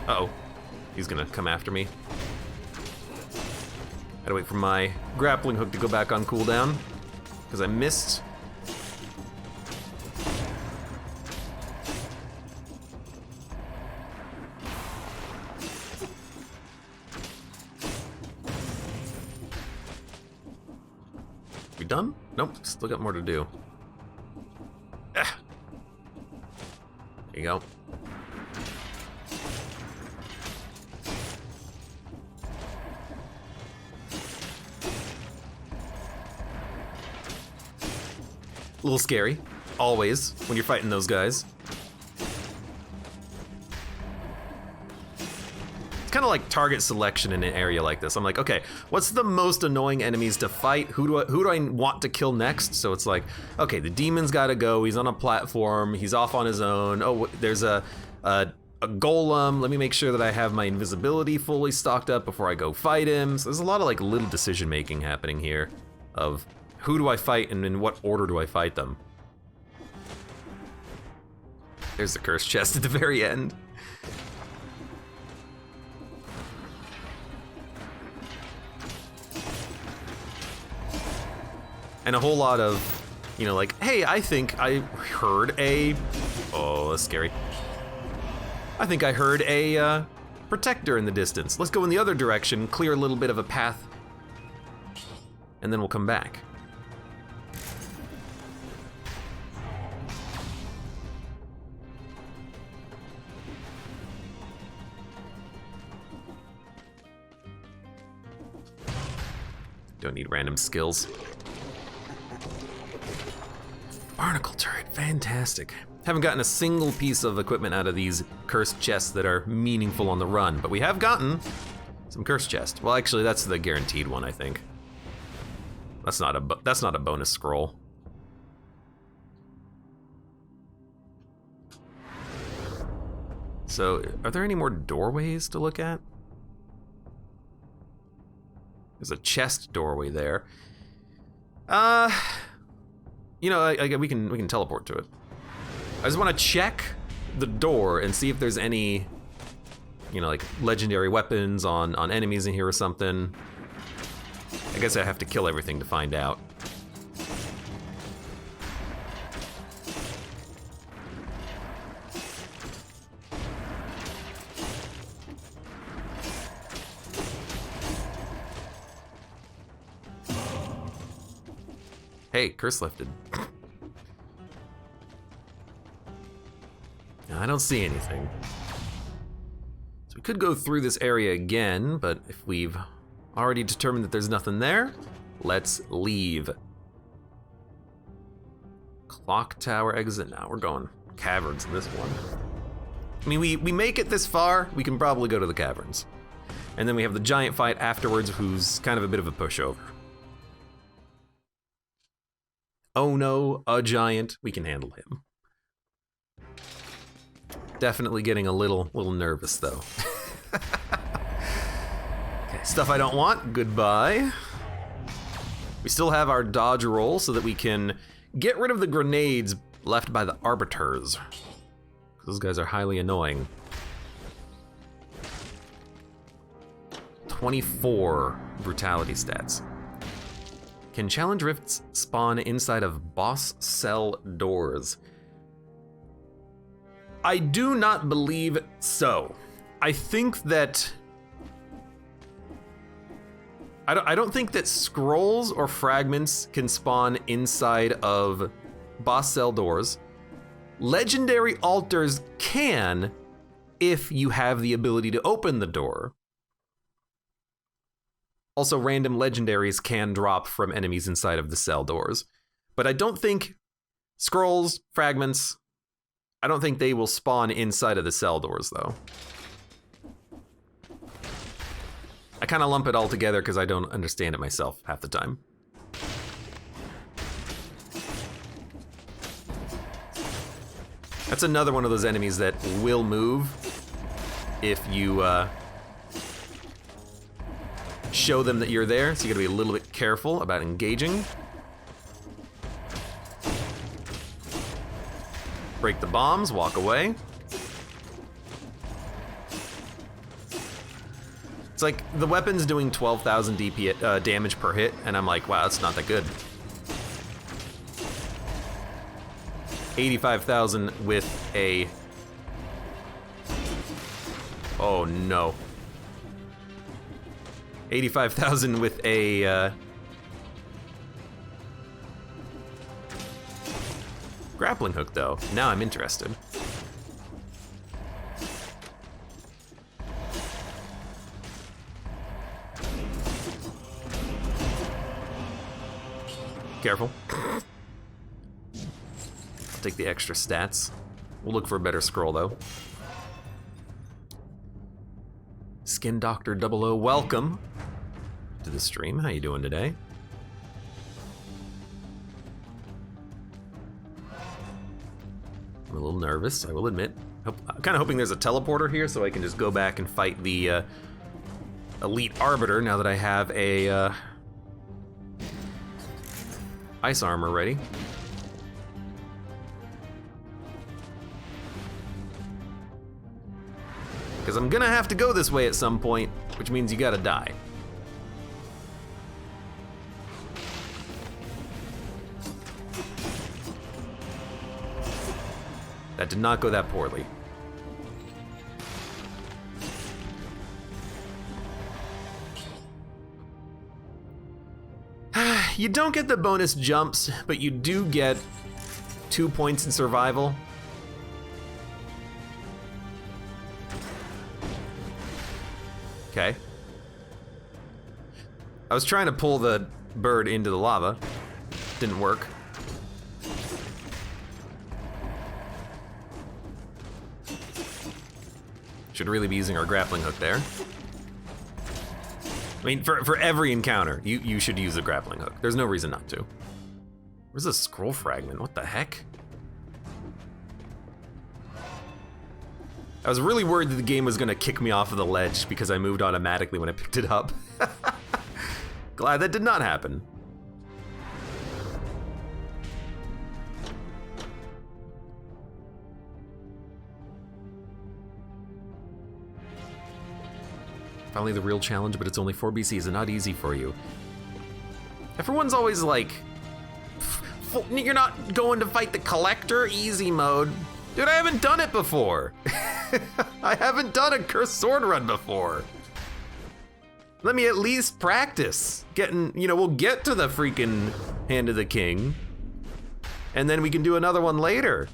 Uh-oh, he's gonna come after me. Gotta wait for my grappling hook to go back on cooldown, because I missed. We done? Nope, still got more to do. Ah. There you go. A little scary, always, when you're fighting those guys. It's kind of like target selection in an area like this. I'm like, okay, what's the most annoying enemies to fight? Who do I want to kill next? So it's like, okay, the demon's gotta go, he's on a platform, he's off on his own. Oh, there's a golem. Let me make sure that I have my invisibility fully stocked up before I go fight him. So there's a lot of like little decision making happening here of who do I fight and in what order do I fight them? There's the cursed chest at the very end. And a whole lot of, you know, like, hey, I think I heard a, oh, that's scary. I think I heard a protector in the distance. Let's go in the other direction, clear a little bit of a path, and then we'll come back. Don't need random skills. Barnacle turret, fantastic. Haven't gotten a single piece of equipment out of these cursed chests that are meaningful on the run, but we have gotten some cursed chests. Well, actually, that's the guaranteed one, I think. That's not a bonus scroll. So, are there any more doorways to look at? There's a chest doorway there. You know, we can teleport to it. just want to check the door and see if there's any, you know, like legendary weapons on enemies in here or something. I guess I have to kill everything to find out. Hey, curse lifted. I don't see anything. So we could go through this area again, but if we've already determined that there's nothing there, let's leave. Clock tower exit. Now we're going caverns in this one. I mean, we make it this far, we can probably go to the caverns. And then we have the giant fight afterwards, who's kind of a bit of a pushover. Oh no, a giant. We can handle him. Definitely getting a little nervous though. Okay, stuff I don't want, goodbye. We still have our dodge roll so that we can get rid of the grenades left by the arbiters. Those guys are highly annoying. 24 brutality stats. Can challenge rifts spawn inside of boss cell doors? I do not believe so. I think that... I don't think that scrolls or fragments can spawn inside of boss cell doors. Legendary altars can if you have the ability to open the door. Also, random legendaries can drop from enemies inside of the cell doors. But I don't think scrolls, fragments, I don't think they will spawn inside of the cell doors, though. I kind of lump it all together because I don't understand it myself half the time. That's another one of those enemies that will move if you show them that you're there, so you gotta be a little bit careful about engaging. Break the bombs, walk away. It's like the weapon's doing 12,000 DP damage per hit, and I'm like, wow, that's not that good. 85,000 with a... Oh no. 85,000 with a grappling hook though. Now I'm interested. Careful. I'll take the extra stats. We'll look for a better scroll though. Skin Doctor 00, welcome to the stream. How you doing today? I'm a little nervous, I will admit. I'm kind of hoping there's a teleporter here so I can just go back and fight the Elite Arbiter now that I have a ice armor ready. Because I'm gonna have to go this way at some point, which means you gotta die. That did not go that poorly. You don't get the bonus jumps, but you do get 2 points in survival. Okay. I was trying to pull the bird into the lava. Didn't work. Should really be using our grappling hook there. I mean, for every encounter, you should use a grappling hook. There's no reason not to. Where's a scroll fragment? What the heck? I was really worried that the game was gonna kick me off of the ledge because I moved automatically when I picked it up. Glad that did not happen. Finally the real challenge, but it's only 4 BC, so not easy for you. Everyone's always like, you're not going to fight the collector? Easy mode. Dude, I haven't done it before. I haven't done a cursed sword run before. Let me at least practice getting, we'll get to the freaking Hand of the King, and then we can do another one later.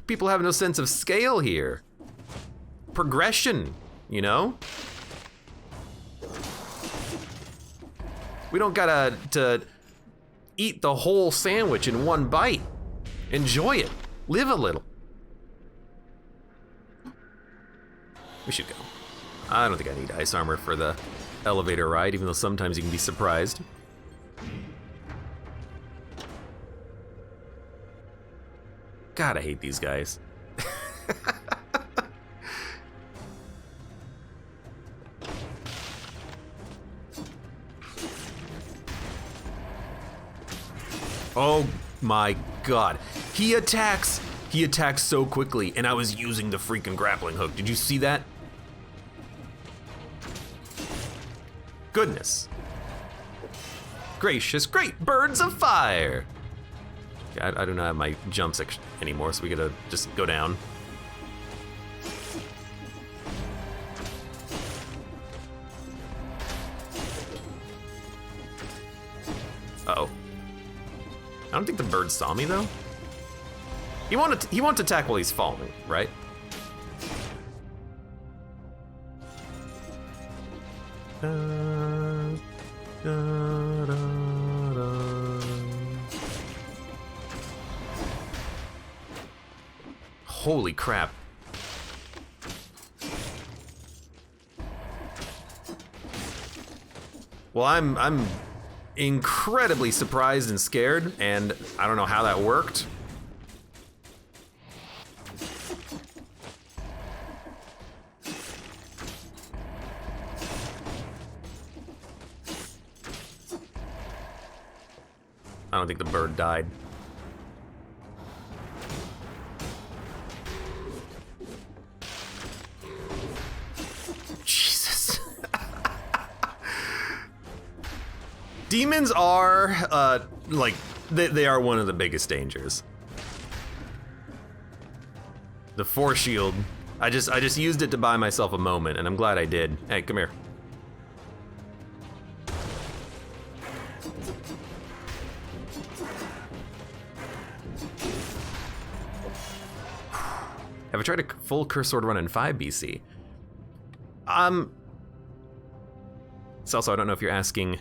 People have no sense of scale here. Progression, We don't gotta eat the whole sandwich in one bite. Enjoy it, live a little. We should go. I don't think I need ice armor for the elevator ride, even though sometimes you can be surprised. God, I hate these guys. Oh my God. He attacks so quickly, and I was using the freaking grappling hook. Did you see that? Goodness. Gracious, great birds of fire. Yeah, I don't have my jumps anymore, so we gotta just go down. Uh-oh. I don't think the bird saw me though. He won't attack while he's falling, right? Holy crap. Well, I'm incredibly surprised and scared, and I don't know how that worked. I don't think the bird died. Jesus. Demons are, like, they are one of the biggest dangers. The force shield, I just used it to buy myself a moment, and I'm glad I did. Hey, come here. Have I tried a full cursed sword run in 5 BC? So I don't know if you're asking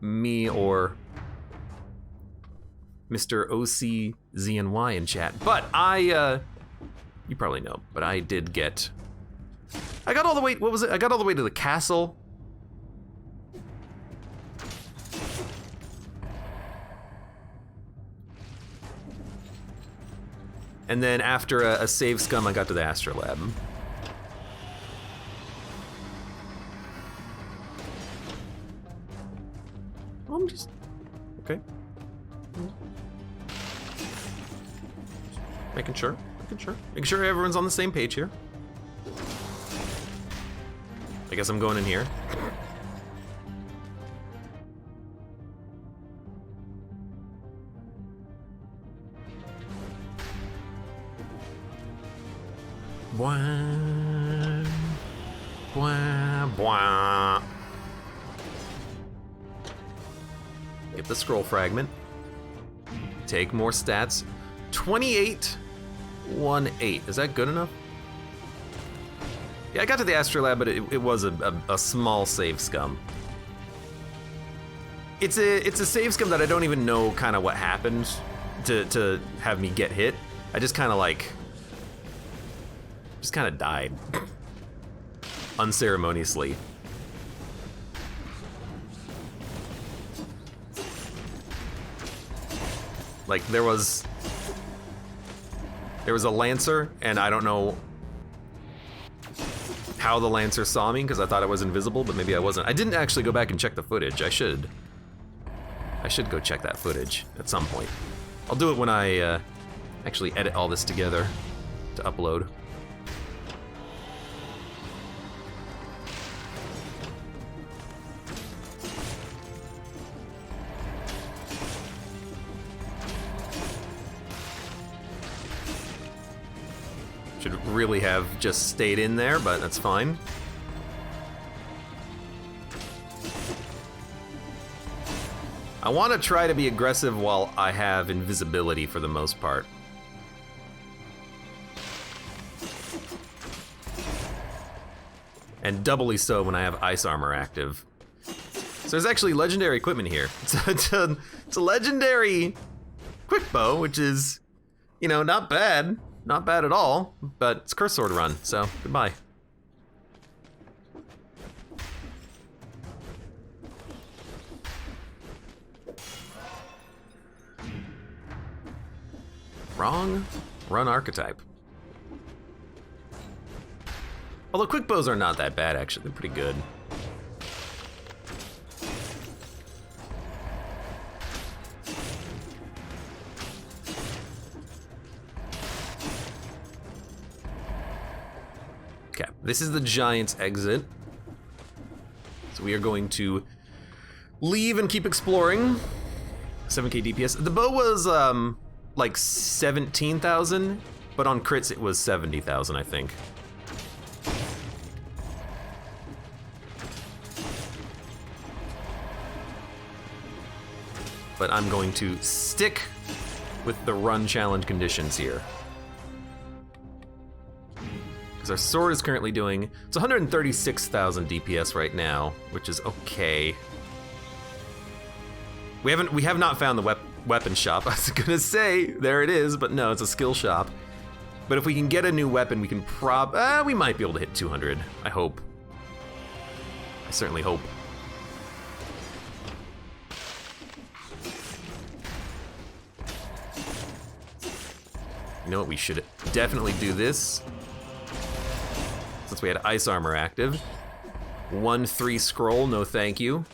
me or Mr. OCZNY in chat, but you probably know, but I did get, I got all the way, what was it? I got all the way to the castle. And then after a save scum, I got to the Astrolab. I'm just, okay. Making sure everyone's on the same page here. I guess I'm going in here. Bwah, bwah, bwah. Get the scroll fragment. Take more stats. 2818. Is that good enough? Yeah, I got to the Astrolab, but it was a small save scum. It's a save scum that I don't even know kind of what happened to have me get hit. I just kind of like, just kind of died unceremoniously. Like there was a Lancer, and I don't know how the Lancer saw me because I thought I was invisible, but maybe I wasn't. I didn't actually go back and check the footage. I should go check that footage at some point. I'll do it when I actually edit all this together to upload. Should really have just stayed in there, but that's fine. I want to try to be aggressive while I have invisibility for the most part. And doubly so when I have ice armor active. So there's actually legendary equipment here. It's a legendary quick bow, which is, you know, not bad. Not bad at all, but it's curse sword run, so goodbye. Wrong run archetype. Although quick bows are not that bad, actually. They're pretty good. Okay, this is the Giant's exit. So we are going to leave and keep exploring. 7k DPS. The bow was like 17,000, but on crits it was 70,000, I think. But I'm going to stick with the run challenge conditions here. Because our sword is currently doing, it's 136,000 DPS right now, which is okay. We have not found the weapon shop. I was gonna say, there it is, but no, it's a skill shop. But if we can get a new weapon, we can we might be able to hit 200, I hope. I certainly hope. You know what, we should definitely do this. Since we had ice armor active. 1-3 scroll, no thank you.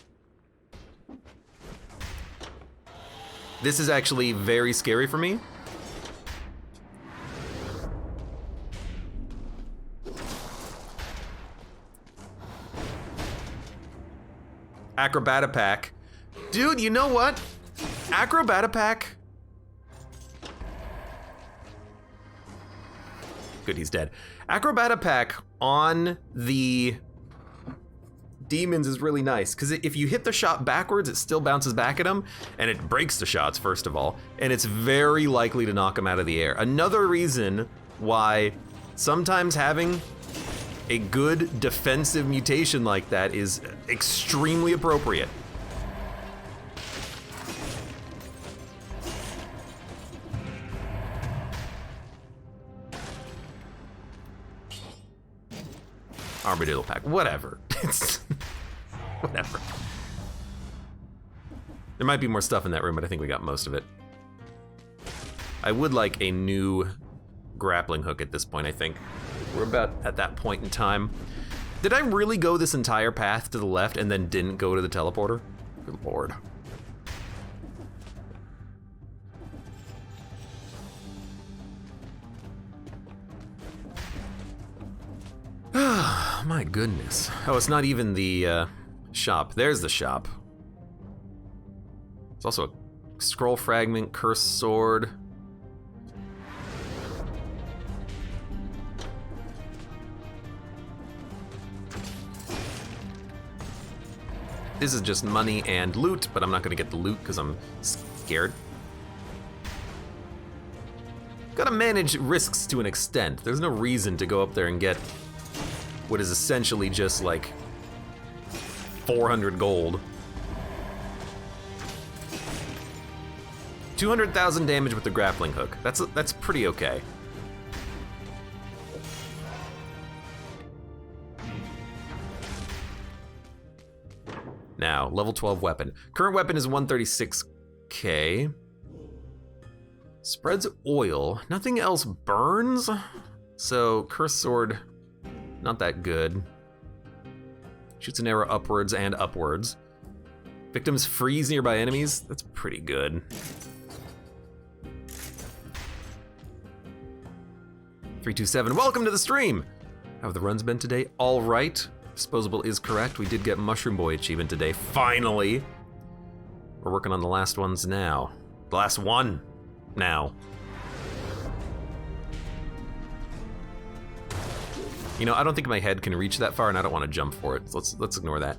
This is actually very scary for me. Acrobata pack. Dude, you know what? Acrobata pack. Good, he's dead. Acrobata pack on the demons is really nice, because if you hit the shot backwards, it still bounces back at them, and it breaks the shots, first of all, and it's very likely to knock them out of the air. Another reason why sometimes having a good defensive mutation like that is extremely appropriate. Armadillo pack, whatever. It's whatever. There might be more stuff in that room, but I think we got most of it. I would like a new grappling hook at this point, I think. We're about at that point in time. Did I really go this entire path to the left and then didn't go to the teleporter? Good lord. My goodness. Oh, it's not even the shop. There's the shop. It's also a scroll fragment, cursed sword. This is just money and loot, but I'm not gonna get the loot because I'm scared. Gotta manage risks to an extent. There's no reason to go up there and get what is essentially just like 400 gold. 200,000 damage with the grappling hook. That's pretty okay. Now, level 12 weapon. Current weapon is 136k. Spreads oil. Nothing else burns. So, cursed sword, not that good. Shoots an arrow upwards and upwards. Victims freeze nearby enemies. That's pretty good. 327, welcome to the stream! How have the runs been today? All right. Disposable is correct. We did get Mushroom Boy achievement today, finally. We're working on the last ones now. The last one now. You know, I don't think my head can reach that far, and I don't want to jump for it. So let's ignore that.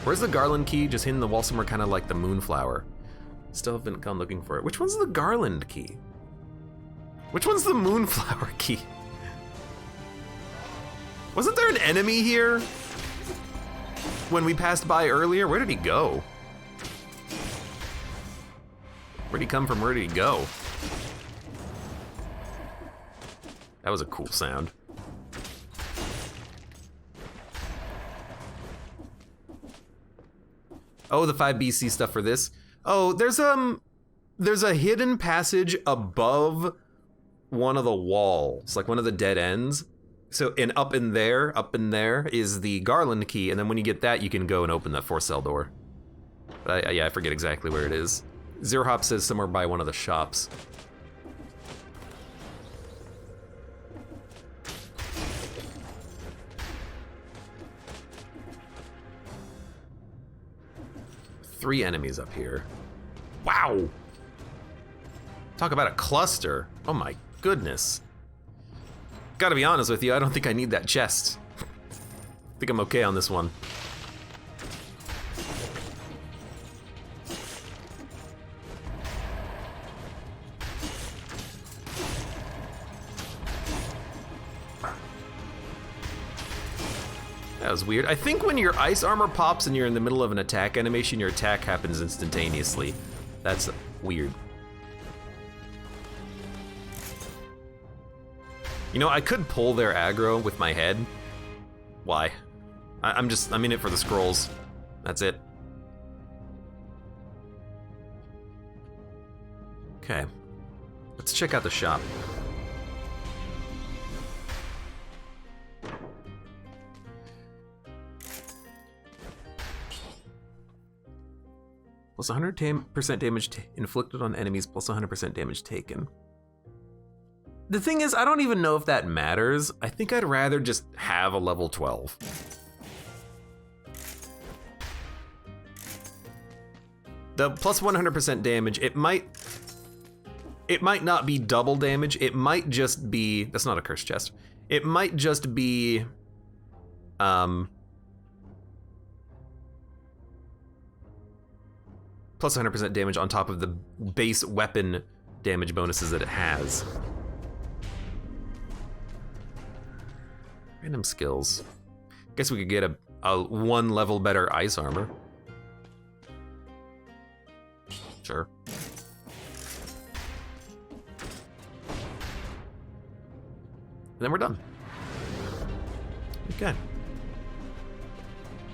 Where's the garland key? Just hidden in the wall somewhere, kind of like the moonflower. Still haven't gone looking for it. Which one's the garland key? Which one's the moonflower key? Wasn't there an enemy here when we passed by earlier? Where did he go? Where'd he come from? Where did he go? That was a cool sound. Oh, the 5BC stuff for this. Oh, there's a hidden passage above one of the walls, like one of the dead ends. So, and up in there is the garland key, and then when you get that, you can go and open that 4-cell door. But yeah, I forget exactly where it is. Zero Hop says somewhere by one of the shops. Three enemies up here. Wow! Talk about a cluster. Oh my goodness. Gotta be honest with you, I don't think I need that chest. I think I'm okay on this one. That was weird. I think when your ice armor pops and you're in the middle of an attack animation, your attack happens instantaneously. That's weird. You know, I could pull their aggro with my head. Why? I'm in it for the scrolls. That's it. Okay. Let's check out the shop. Plus 100% damage inflicted on enemies, plus 100% damage taken. The thing is, I don't even know if that matters. I think I'd rather just have a level 12. The plus 100% damage, it might not be double damage. It might just be, that's not a cursed chest. It might just be, plus 100% damage on top of the base weapon damage bonuses that it has. Random skills. Guess we could get a 1 level better ice armor. Sure. And then we're done. Okay.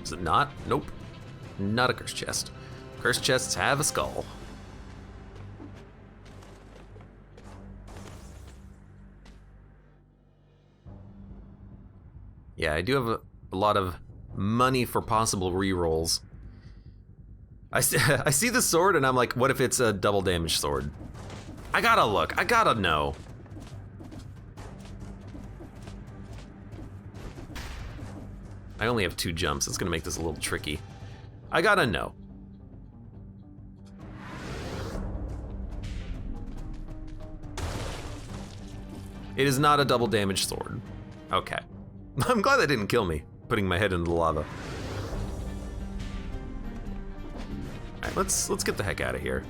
Is it not? Nope. Not a cursed chest. Cursed chests have a skull. Yeah, I do have a lot of money for possible rerolls. I see the sword and I'm like, what if it's a double damage sword? I gotta look, I gotta know. I only have 2 jumps, it's gonna make this a little tricky. I gotta know. It is not a double damage sword. Okay. I'm glad that didn't kill me, putting my head into the lava. Alright, let's get the heck out of here.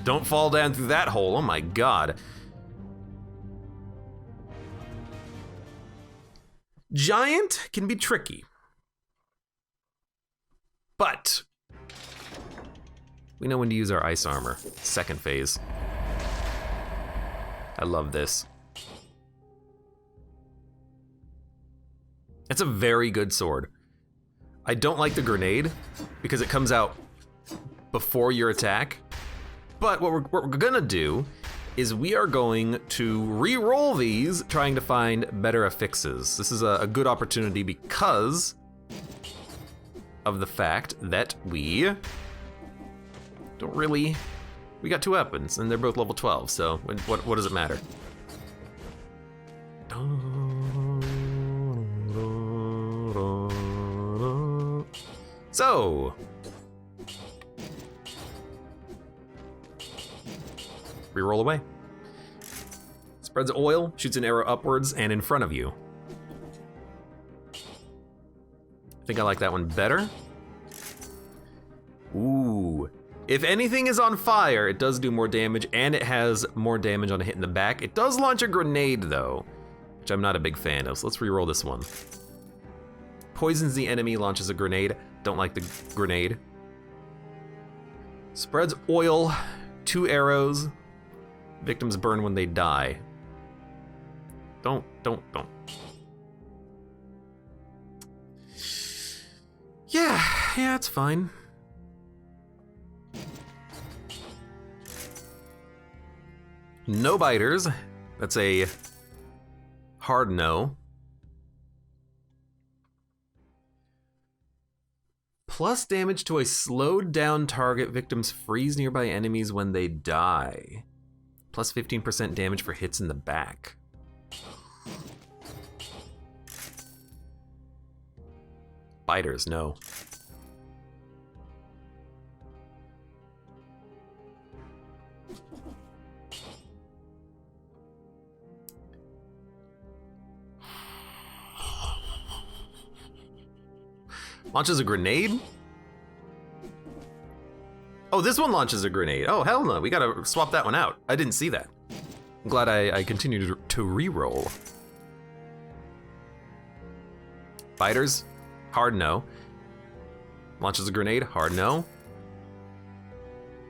Don't fall down through that hole, oh my god. Giant can be tricky. But we know when to use our ice armor. Second phase. I love this. It's a very good sword. I don't like the grenade because it comes out before your attack. But what we're gonna do is we are going to re-roll these, trying to find better affixes. This is a good opportunity because of the fact that we don't really, we got 2 weapons and they're both level 12, so what does it matter? So, reroll away. Let's Spreads oil, shoots an arrow upwards and in front of you. I think I like that one better. Ooh. If anything is on fire, it does do more damage, and it has more damage on a hit in the back. It does launch a grenade, though, which I'm not a big fan of, so let's reroll this one. Poisons the enemy, launches a grenade. Don't like the grenade. Spreads oil, 2 arrows. Victims burn when they die. Don't. Yeah, it's fine. No biters. That's a hard no. Plus damage to a slowed down target. Victims freeze nearby enemies when they die. Plus 15% damage for hits in the back. Biters, no. Launches a grenade? Oh, this one launches a grenade. Oh, hell no, we gotta swap that one out. I didn't see that. I'm glad I continued to re-roll. Biters? Hard no. Launches a grenade? Hard no.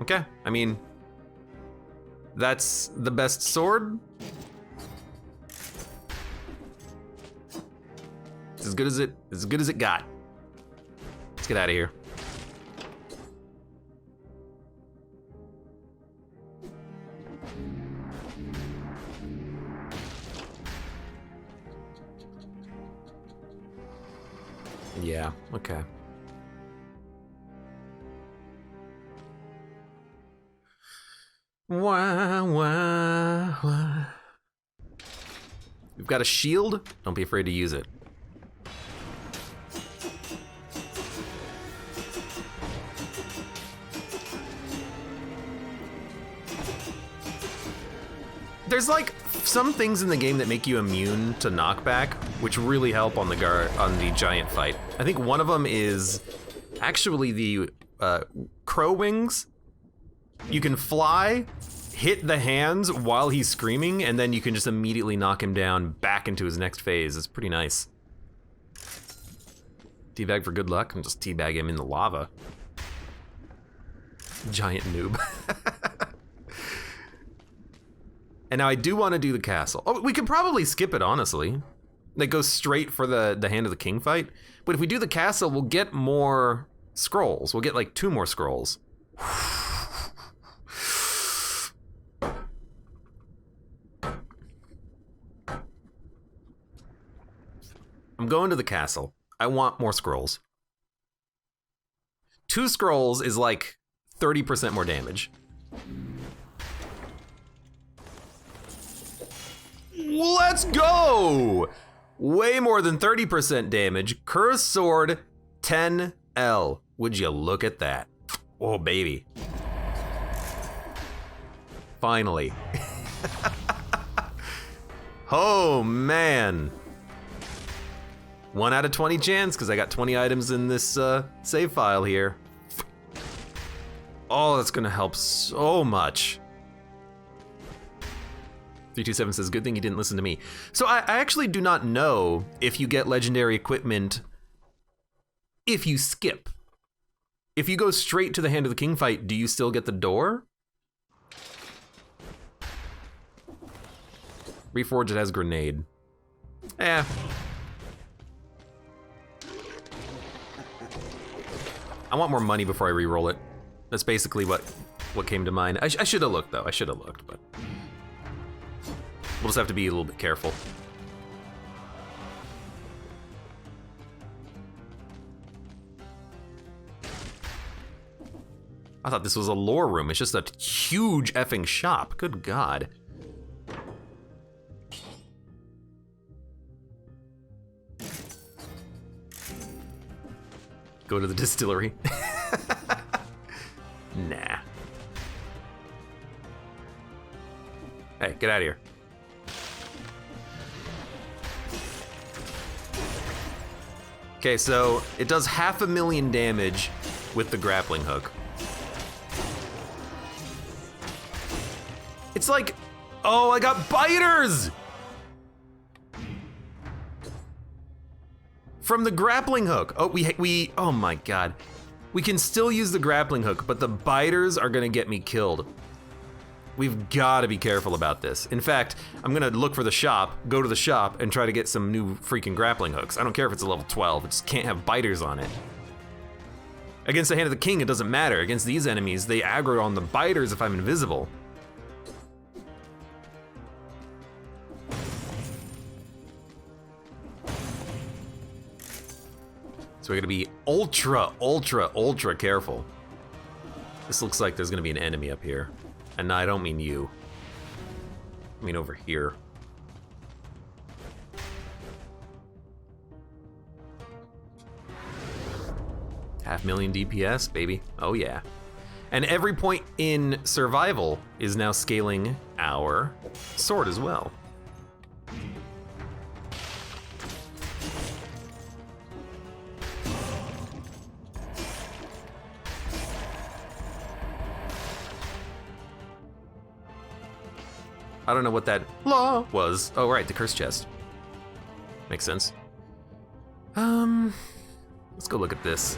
Okay, I mean, that's the best sword. It's as good as it got. Let's get out of here. Yeah, okay. Wah. We've got a shield. Don't be afraid to use it. There's like some things in the game that make you immune to knockback, which really help on the giant fight. I think one of them is actually the crow wings. You can fly, hit the hands while he's screaming, and then you can just immediately knock him down back into his next phase. It's pretty nice. Teabag for good luck, and just teabag him in the lava. Giant noob. And now I do want to do the castle. Oh, we could probably skip it, honestly. That goes straight for the Hand of the King fight. But if we do the castle, we'll get more scrolls. We'll get like 2 more scrolls. I'm going to the castle. I want more scrolls. 2 scrolls is like 30% more damage. Let's go! Way more than 30% damage. Cursed Sword 10L. Would you look at that? Oh, baby. Finally. Oh, man. 1 out of 20 chance, because I got 20 items in this save file here. Oh, that's gonna help so much. 327 says, good thing you didn't listen to me. So I actually do not know if you get legendary equipment if you skip. If you go straight to the Hand of the King fight, do you still get the door? Reforged, it has grenade. Eh. I want more money before I re-roll it. That's basically what came to mind. I should have looked, though. I should have looked, but we'll just have to be a little bit careful. I thought this was a lore room. It's just a huge effing shop. Good God. Go to the distillery. Nah. Hey, get out of here. Okay, so it does 500,000 damage with the grappling hook. It's like, oh, I got biters! From the grappling hook. Oh, oh my God. We can still use the grappling hook, but the biters are gonna get me killed. We've gotta be careful about this. In fact, I'm gonna look for the shop, go to the shop, and try to get some new freaking grappling hooks. I don't care if it's a level 12, it just can't have biters on it. Against the Hand of the King, it doesn't matter. Against these enemies, they aggro on the biters if I'm invisible. So we're gonna be ultra careful. This looks like there's gonna be an enemy up here. And no, I don't mean you. I mean over here. Half million DPS, baby. Oh yeah. And every point in survival is now scaling our sword as well. I don't know what that law was. Oh, right, the curse chest. Makes sense. Let's go look at this.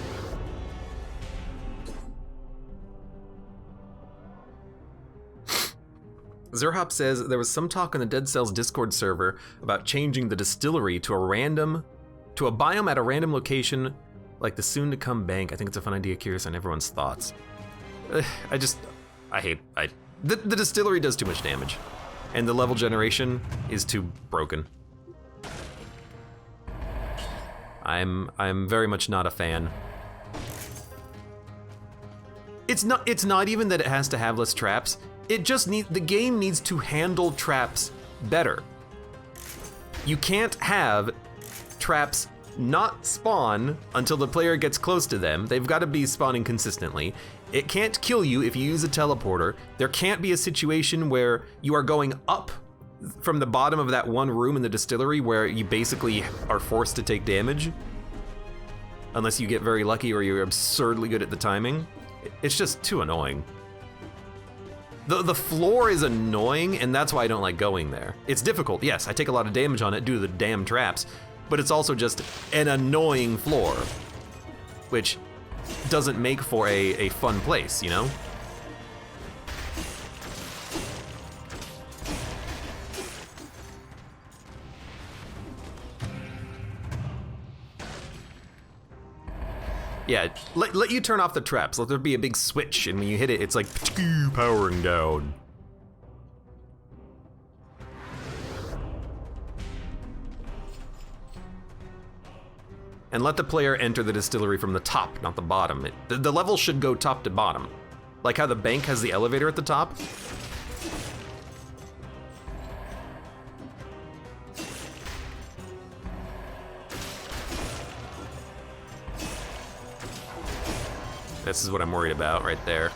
Zerhop says there was some talk on the Dead Cells Discord server about changing the distillery to a biome at a random location, like the soon-to-come bank. I think it's a fun idea. Curious on everyone's thoughts. The distillery does too much damage. And the level generation is too broken. I'm very much not a fan. It's not even that it has to have less traps. The game needs to handle traps better. You can't have traps not spawn until the player gets close to them. They've got to be spawning consistently. It can't kill you if you use a teleporter. There can't be a situation where you are going up from the bottom of that one room in the distillery where you basically are forced to take damage. Unless you get very lucky or you're absurdly good at the timing. It's just too annoying. The floor is annoying, and that's why I don't like going there. It's difficult, yes, I take a lot of damage on it due to the damn traps, but it's also just an annoying floor, which doesn't make for a fun place, you know? Yeah, let you turn off the traps. Let there be a big switch, and when you hit it, it's like powering down. And let the player enter the distillery from the top, not the bottom. The level should go top to bottom. Like how the bank has the elevator at the top. This is what I'm worried about right there.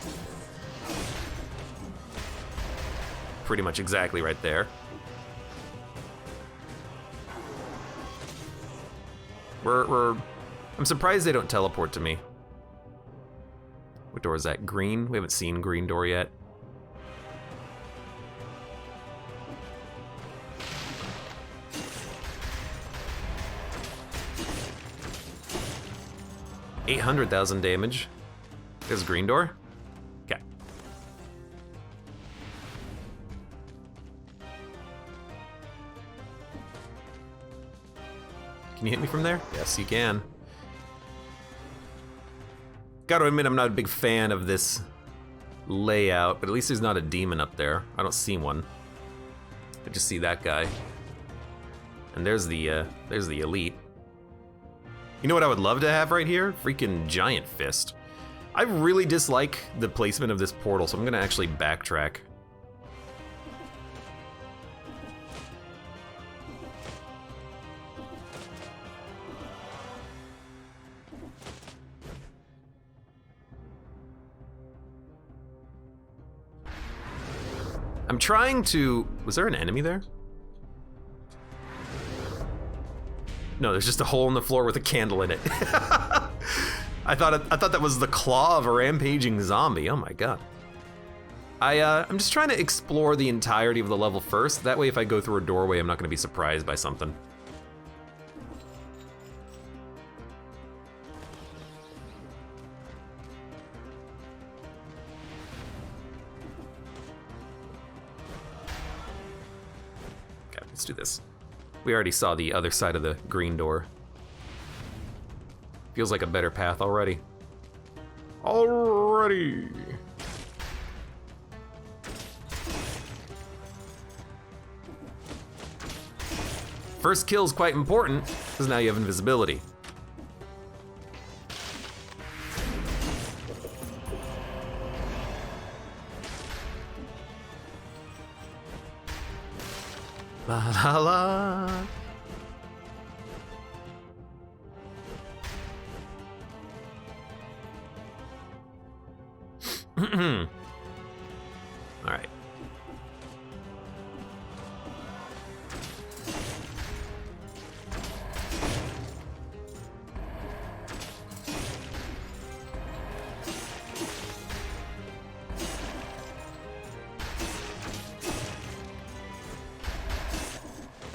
Pretty much exactly right there. I'm surprised they don't teleport to me. What door is that? Green? We haven't seen green door yet. $800,000 damage. There's green door. Okay. Can you hit me from there? Yes, you can. Gotta admit, I'm not a big fan of this layout, but at least there's not a demon up there. I don't see one. I just see that guy. And there's the elite. You know what I would love to have right here? Freaking giant fist. I really dislike the placement of this portal, so I'm gonna actually backtrack. I'm trying to... Was there an enemy there? No, there's just a hole in the floor with a candle in it. I thought that was the claw of a rampaging zombie. Oh my god. I'm just trying to explore the entirety of the level first. That way, if I go through a doorway, I'm not going to be surprised by something. Okay, let's do this. We already saw the other side of the green door. Feels like a better path already. Already. First kill's quite important, because now you have invisibility. La la la. All right.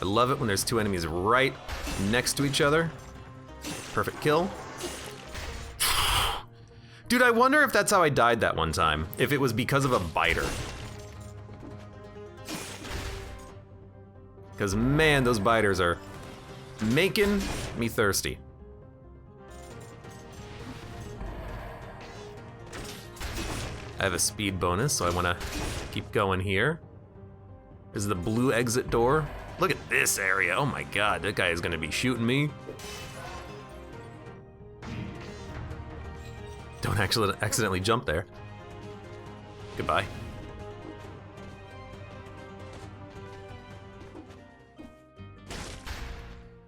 I love it when there's two enemies right next to each other. Perfect kill. Dude, I wonder if that's how I died that one time. If it was because of a biter. Because man, those biters are making me thirsty. I have a speed bonus, so I want to keep going here. This is the blue exit door. Look at this area. Oh my god, that guy is going to be shooting me. Don't actually accidentally jump there. Goodbye.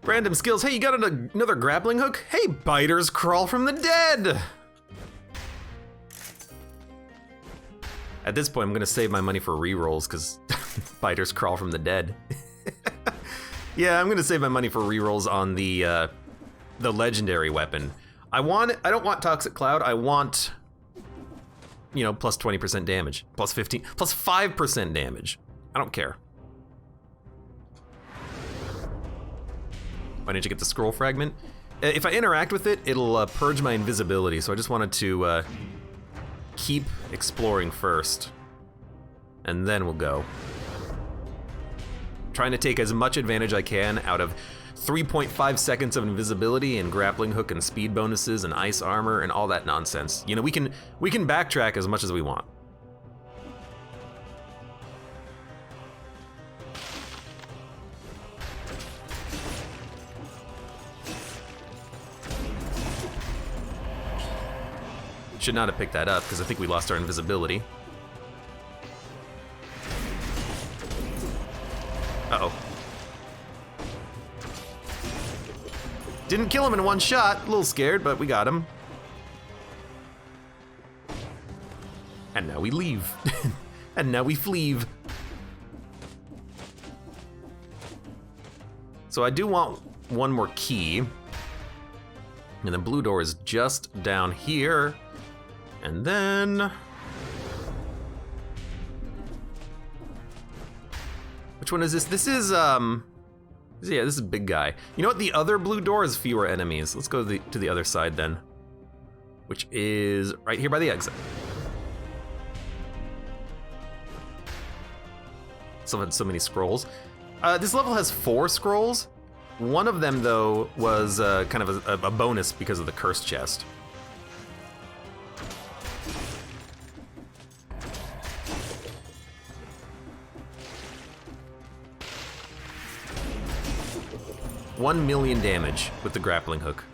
Random skills. Hey, you got another grappling hook? Hey, biters crawl from the dead! At this point, I'm gonna save my money for rerolls because biters crawl from the dead. Yeah, I'm gonna save my money for rerolls on the legendary weapon. I don't want Toxic Cloud, I want, you know, plus 20% damage, plus 15, plus 5% damage. I don't care. Why didn't you get the scroll fragment? If I interact with it, it'll purge my invisibility, so I just wanted to keep exploring first, and then we'll go. Trying to take as much advantage I can out of 3.5 seconds of invisibility and grappling hook and speed bonuses and ice armor and all that nonsense. You know, we can backtrack as much as we want. Should not have picked that up because I think we lost our invisibility. Uh-oh. Didn't kill him in one shot. A little scared, but we got him. And now we leave. And now we fleeve. So I do want one more key. And the blue door is just down here. And then... which one is this? This is, yeah, this is a big guy. You know what? The other blue door is fewer enemies. Let's go to the other side then. Which is right here by the exit. Still had so many scrolls. This level has 4 scrolls. One of them, though, was kind of a bonus because of the cursed chest. $1 million damage with the grappling hook.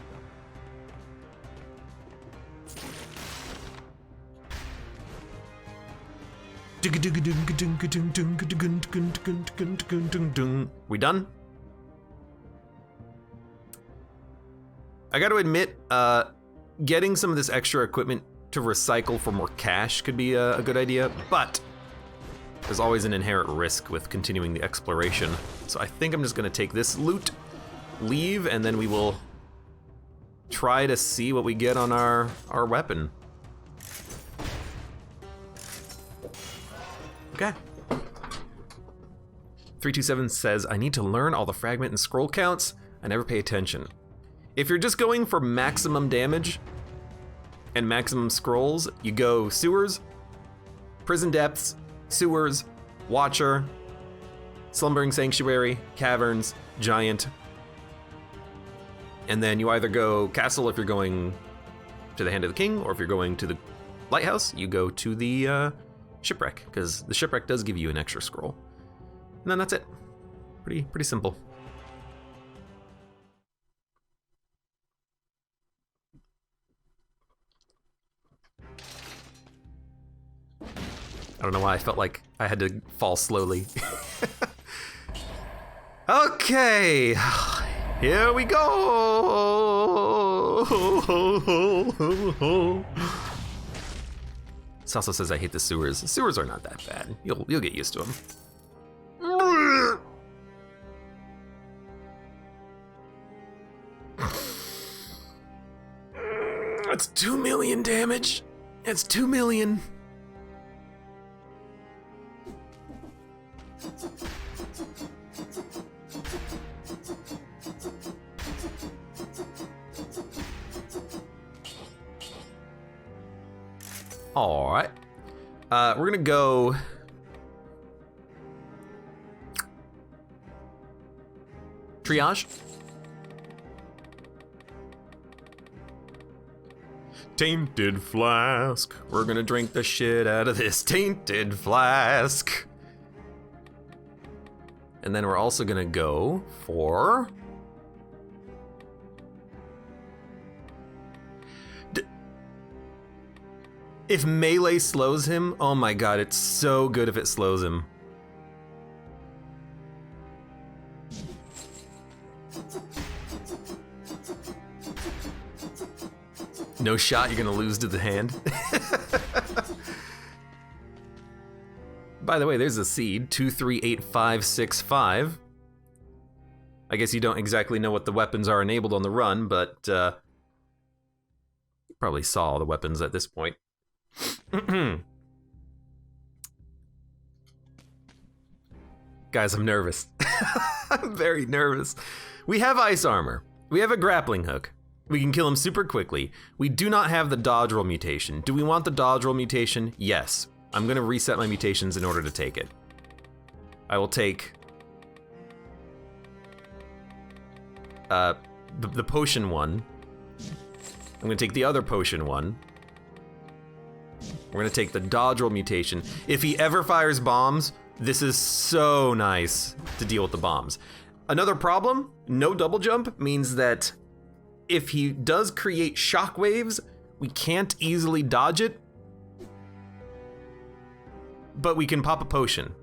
We done? I gotta admit, getting some of this extra equipment to recycle for more cash could be a good idea, but there's always an inherent risk with continuing the exploration. So I think I'm just gonna take this loot leave, and then we will try to see what we get on our weapon. Okay. 327 says, I need to learn all the fragment and scroll counts. I never pay attention. If you're just going for maximum damage and maximum scrolls, you go sewers, prison depths, sewers, watcher, slumbering sanctuary, caverns, giant. And then you either go castle if you're going to the Hand of the King, or if you're going to the Lighthouse, you go to the shipwreck, because the shipwreck does give you an extra scroll. And then that's it. Pretty simple. I don't know why I felt like I had to fall slowly. Okay, here we go. This also says I hate the sewers. The sewers are not that bad. You'll get used to them. That's 2 million damage. That's 2 million. All right. We're gonna go triage. Tainted flask. We're gonna drink the shit out of this tainted flask. And then we're also gonna go for if melee slows him, oh my god, it's so good if it slows him. No shot, you're gonna lose to the hand. By the way, there's a seed, 238565. I guess you don't exactly know what the weapons are enabled on the run, but you probably saw the weapons at this point. Guys, I'm nervous. I'm very nervous. We have ice armor. We have a grappling hook. We can kill him super quickly. We do not have the dodge roll mutation. Do we want the dodge roll mutation? Yes. I'm gonna reset my mutations in order to take it. I will take the potion one. I'm gonna take the other potion one. We're gonna take the dodge roll mutation. If he ever fires bombs, this is so nice to deal with the bombs. Another problem, no double jump means that if he does create shockwaves, we can't easily dodge it, but we can pop a potion.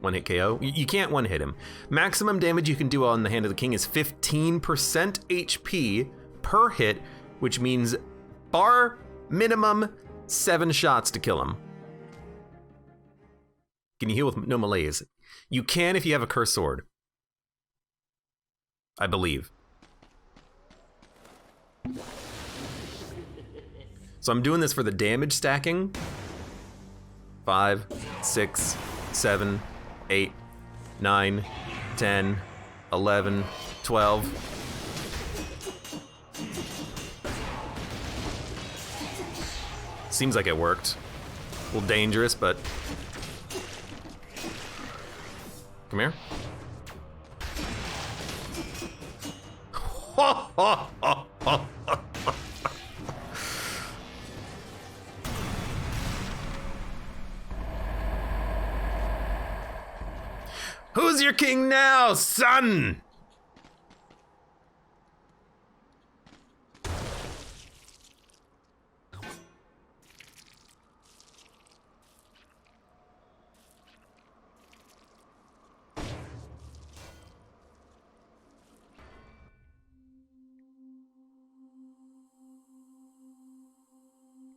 One hit KO. You can't one hit him. Maximum damage you can do on the Hand of the King is 15% HP per hit, which means bar minimum 7 shots to kill him. Can you heal with no malaise? You can if you have a cursed sword, I believe. So I'm doing this for the damage stacking. 5, 6, 7, 8, 9, 10, 11, 12. Seems like it worked. A little dangerous, but... Come here. Who's your king now, son?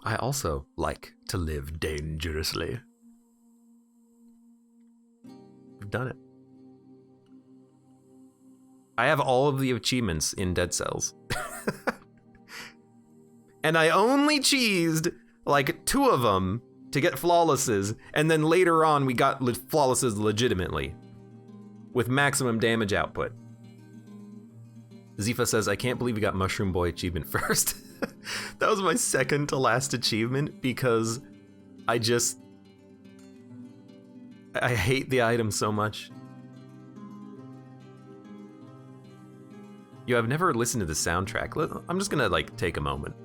I also like to live dangerously. We've done it. I have all of the achievements in Dead Cells. And I only cheesed like 2 of them to get flawlesses, and then later on we got flawlesses legitimately with maximum damage output. Zifa says, I can't believe we got Mushroom Boy achievement first. That was my second to last achievement because I hate the item so much. I've never listened to the soundtrack. I'm just gonna like take a moment.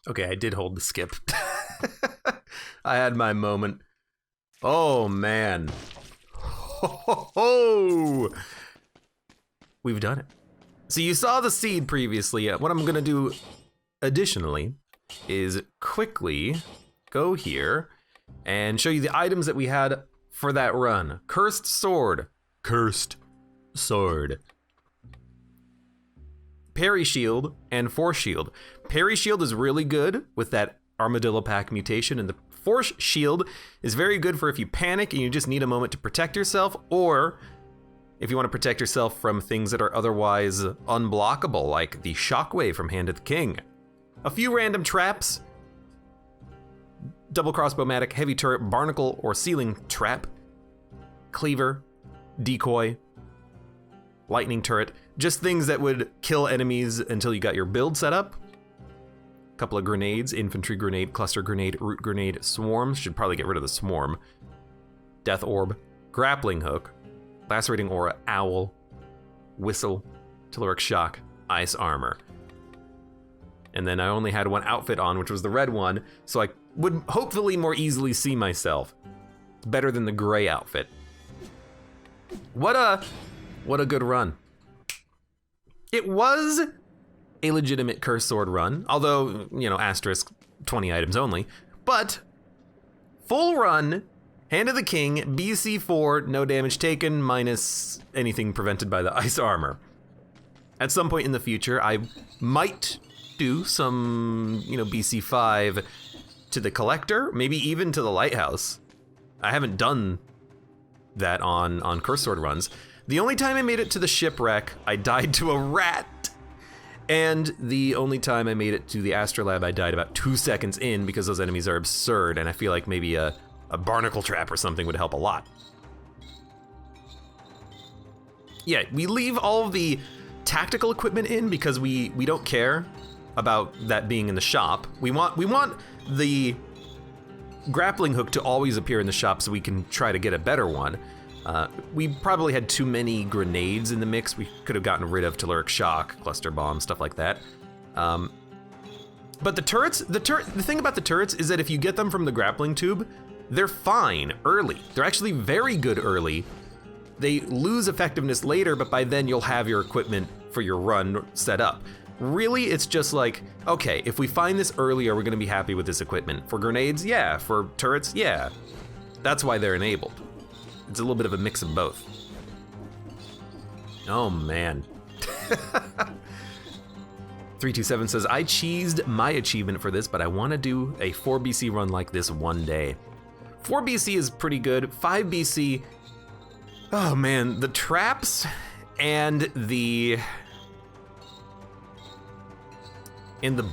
Okay, I did hold the skip. I had my moment. Oh, man. Ho. We've done it. So you saw the seed previously. What I'm gonna do additionally is quickly go here and show you the items that we had for that run. Cursed sword. Parry shield and force shield. Parry shield is really good with that armadillo pack mutation, and the force shield is very good for if you panic and you just need a moment to protect yourself, or if you want to protect yourself from things that are otherwise unblockable, like the shockwave from Hand of the King. A few random traps. Double crossbow-matic, heavy turret, barnacle or ceiling trap, cleaver, decoy, lightning turret, just things that would kill enemies until you got your build set up. A couple of grenades, infantry grenade, cluster grenade, root grenade, swarms, should probably get rid of the swarm. Death orb, grappling hook, lacerating aura, owl, whistle, telluric shock, ice armor. And then I only had one outfit on, which was the red one, so I would hopefully more easily see myself. It's better than the gray outfit. What a good run. It was a legitimate curse sword run, although, you know, asterisk, 20 items only, but full run, Hand of the King, BC4, no damage taken, minus anything prevented by the ice armor. At some point in the future, I might do some, you know, BC5 to the collector, maybe even to the Lighthouse. I haven't done that on curse sword runs. The only time I made it to the shipwreck, I died to a rat. And the only time I made it to the Astrolab, I died about 2 seconds in because those enemies are absurd, and I feel like maybe a barnacle trap or something would help a lot. Yeah, we leave all of the tactical equipment in because we don't care about that being in the shop. We want the grappling hook to always appear in the shop so we can try to get a better one. We probably had too many grenades in the mix. We could have gotten rid of telluric shock, cluster bomb, stuff like that. But the turrets, the thing about the turrets is that if you get them from the grappling tube, they're fine early. They're actually very good early. They lose effectiveness later, but by then you'll have your equipment for your run set up. Really, it's just like, okay, if we find this early, are we gonna be happy with this equipment? For grenades, yeah. For turrets, yeah. That's why they're enabled. It's a little bit of a mix of both. Oh, man. 327 says, I cheesed my achievement for this, but I want to do a 4BC run like this one day. 4BC is pretty good. 5BC, oh man, the traps and the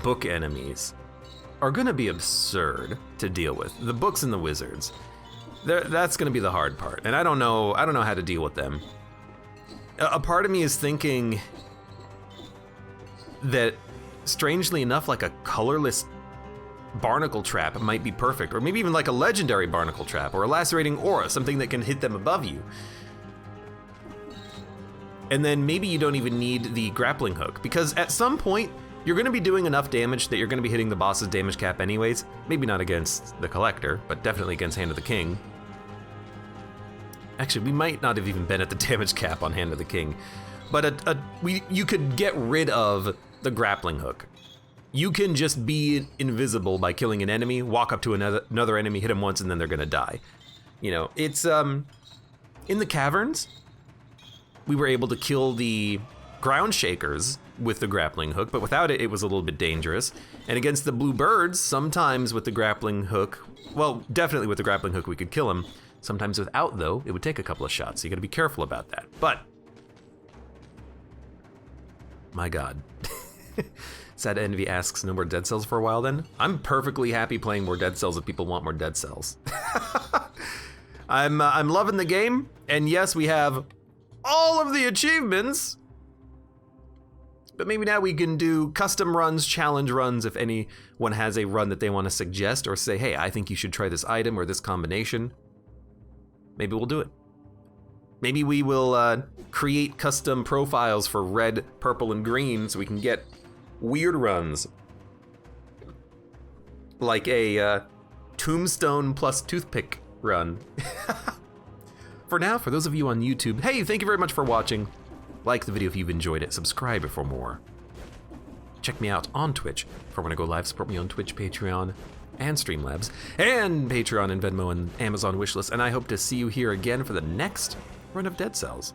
book enemies are gonna be absurd to deal with. The books and the wizards, that's gonna be the hard part, and I don't know how to deal with them. A part of me is thinking that, strangely enough, like a colorless barnacle trap might be perfect, or maybe even like a legendary barnacle trap, or a lacerating aura, something that can hit them above you. And then maybe you don't even need the grappling hook, because at some point, you're gonna be doing enough damage that you're gonna be hitting the boss's damage cap anyways. Maybe not against the Collector, but definitely against Hand of the King. Actually, we might not have even been at the damage cap on Hand of the King, but you could get rid of the grappling hook. You can just be invisible by killing an enemy, walk up to another enemy, hit them once, and then they're gonna die. You know, it's, in the caverns, we were able to kill the ground shakers with the grappling hook, but without it, it was a little bit dangerous. And against the blue birds, sometimes with the grappling hook, well, definitely with the grappling hook, we could kill them. Sometimes without, though, it would take a couple of shots, so you gotta be careful about that. But, my God. Sad Envy asks, no more Dead Cells for a while then? I'm perfectly happy playing more Dead Cells if people want more Dead Cells. I'm loving the game, and yes, we have all of the achievements, but maybe now we can do custom runs, challenge runs, if anyone has a run that they want to suggest or say, hey, I think you should try this item or this combination. Maybe we'll do it. Maybe we will create custom profiles for red, purple, and green so we can get weird runs. Like a tombstone plus toothpick run. For now, for those of you on YouTube, hey, thank you very much for watching. Like the video if you've enjoyed it, subscribe for more. Check me out on Twitch for when I go live, support me on Twitch, Patreon, and Streamlabs, and Patreon and Venmo and Amazon wishlist, and I hope to see you here again for the next run of Dead Cells.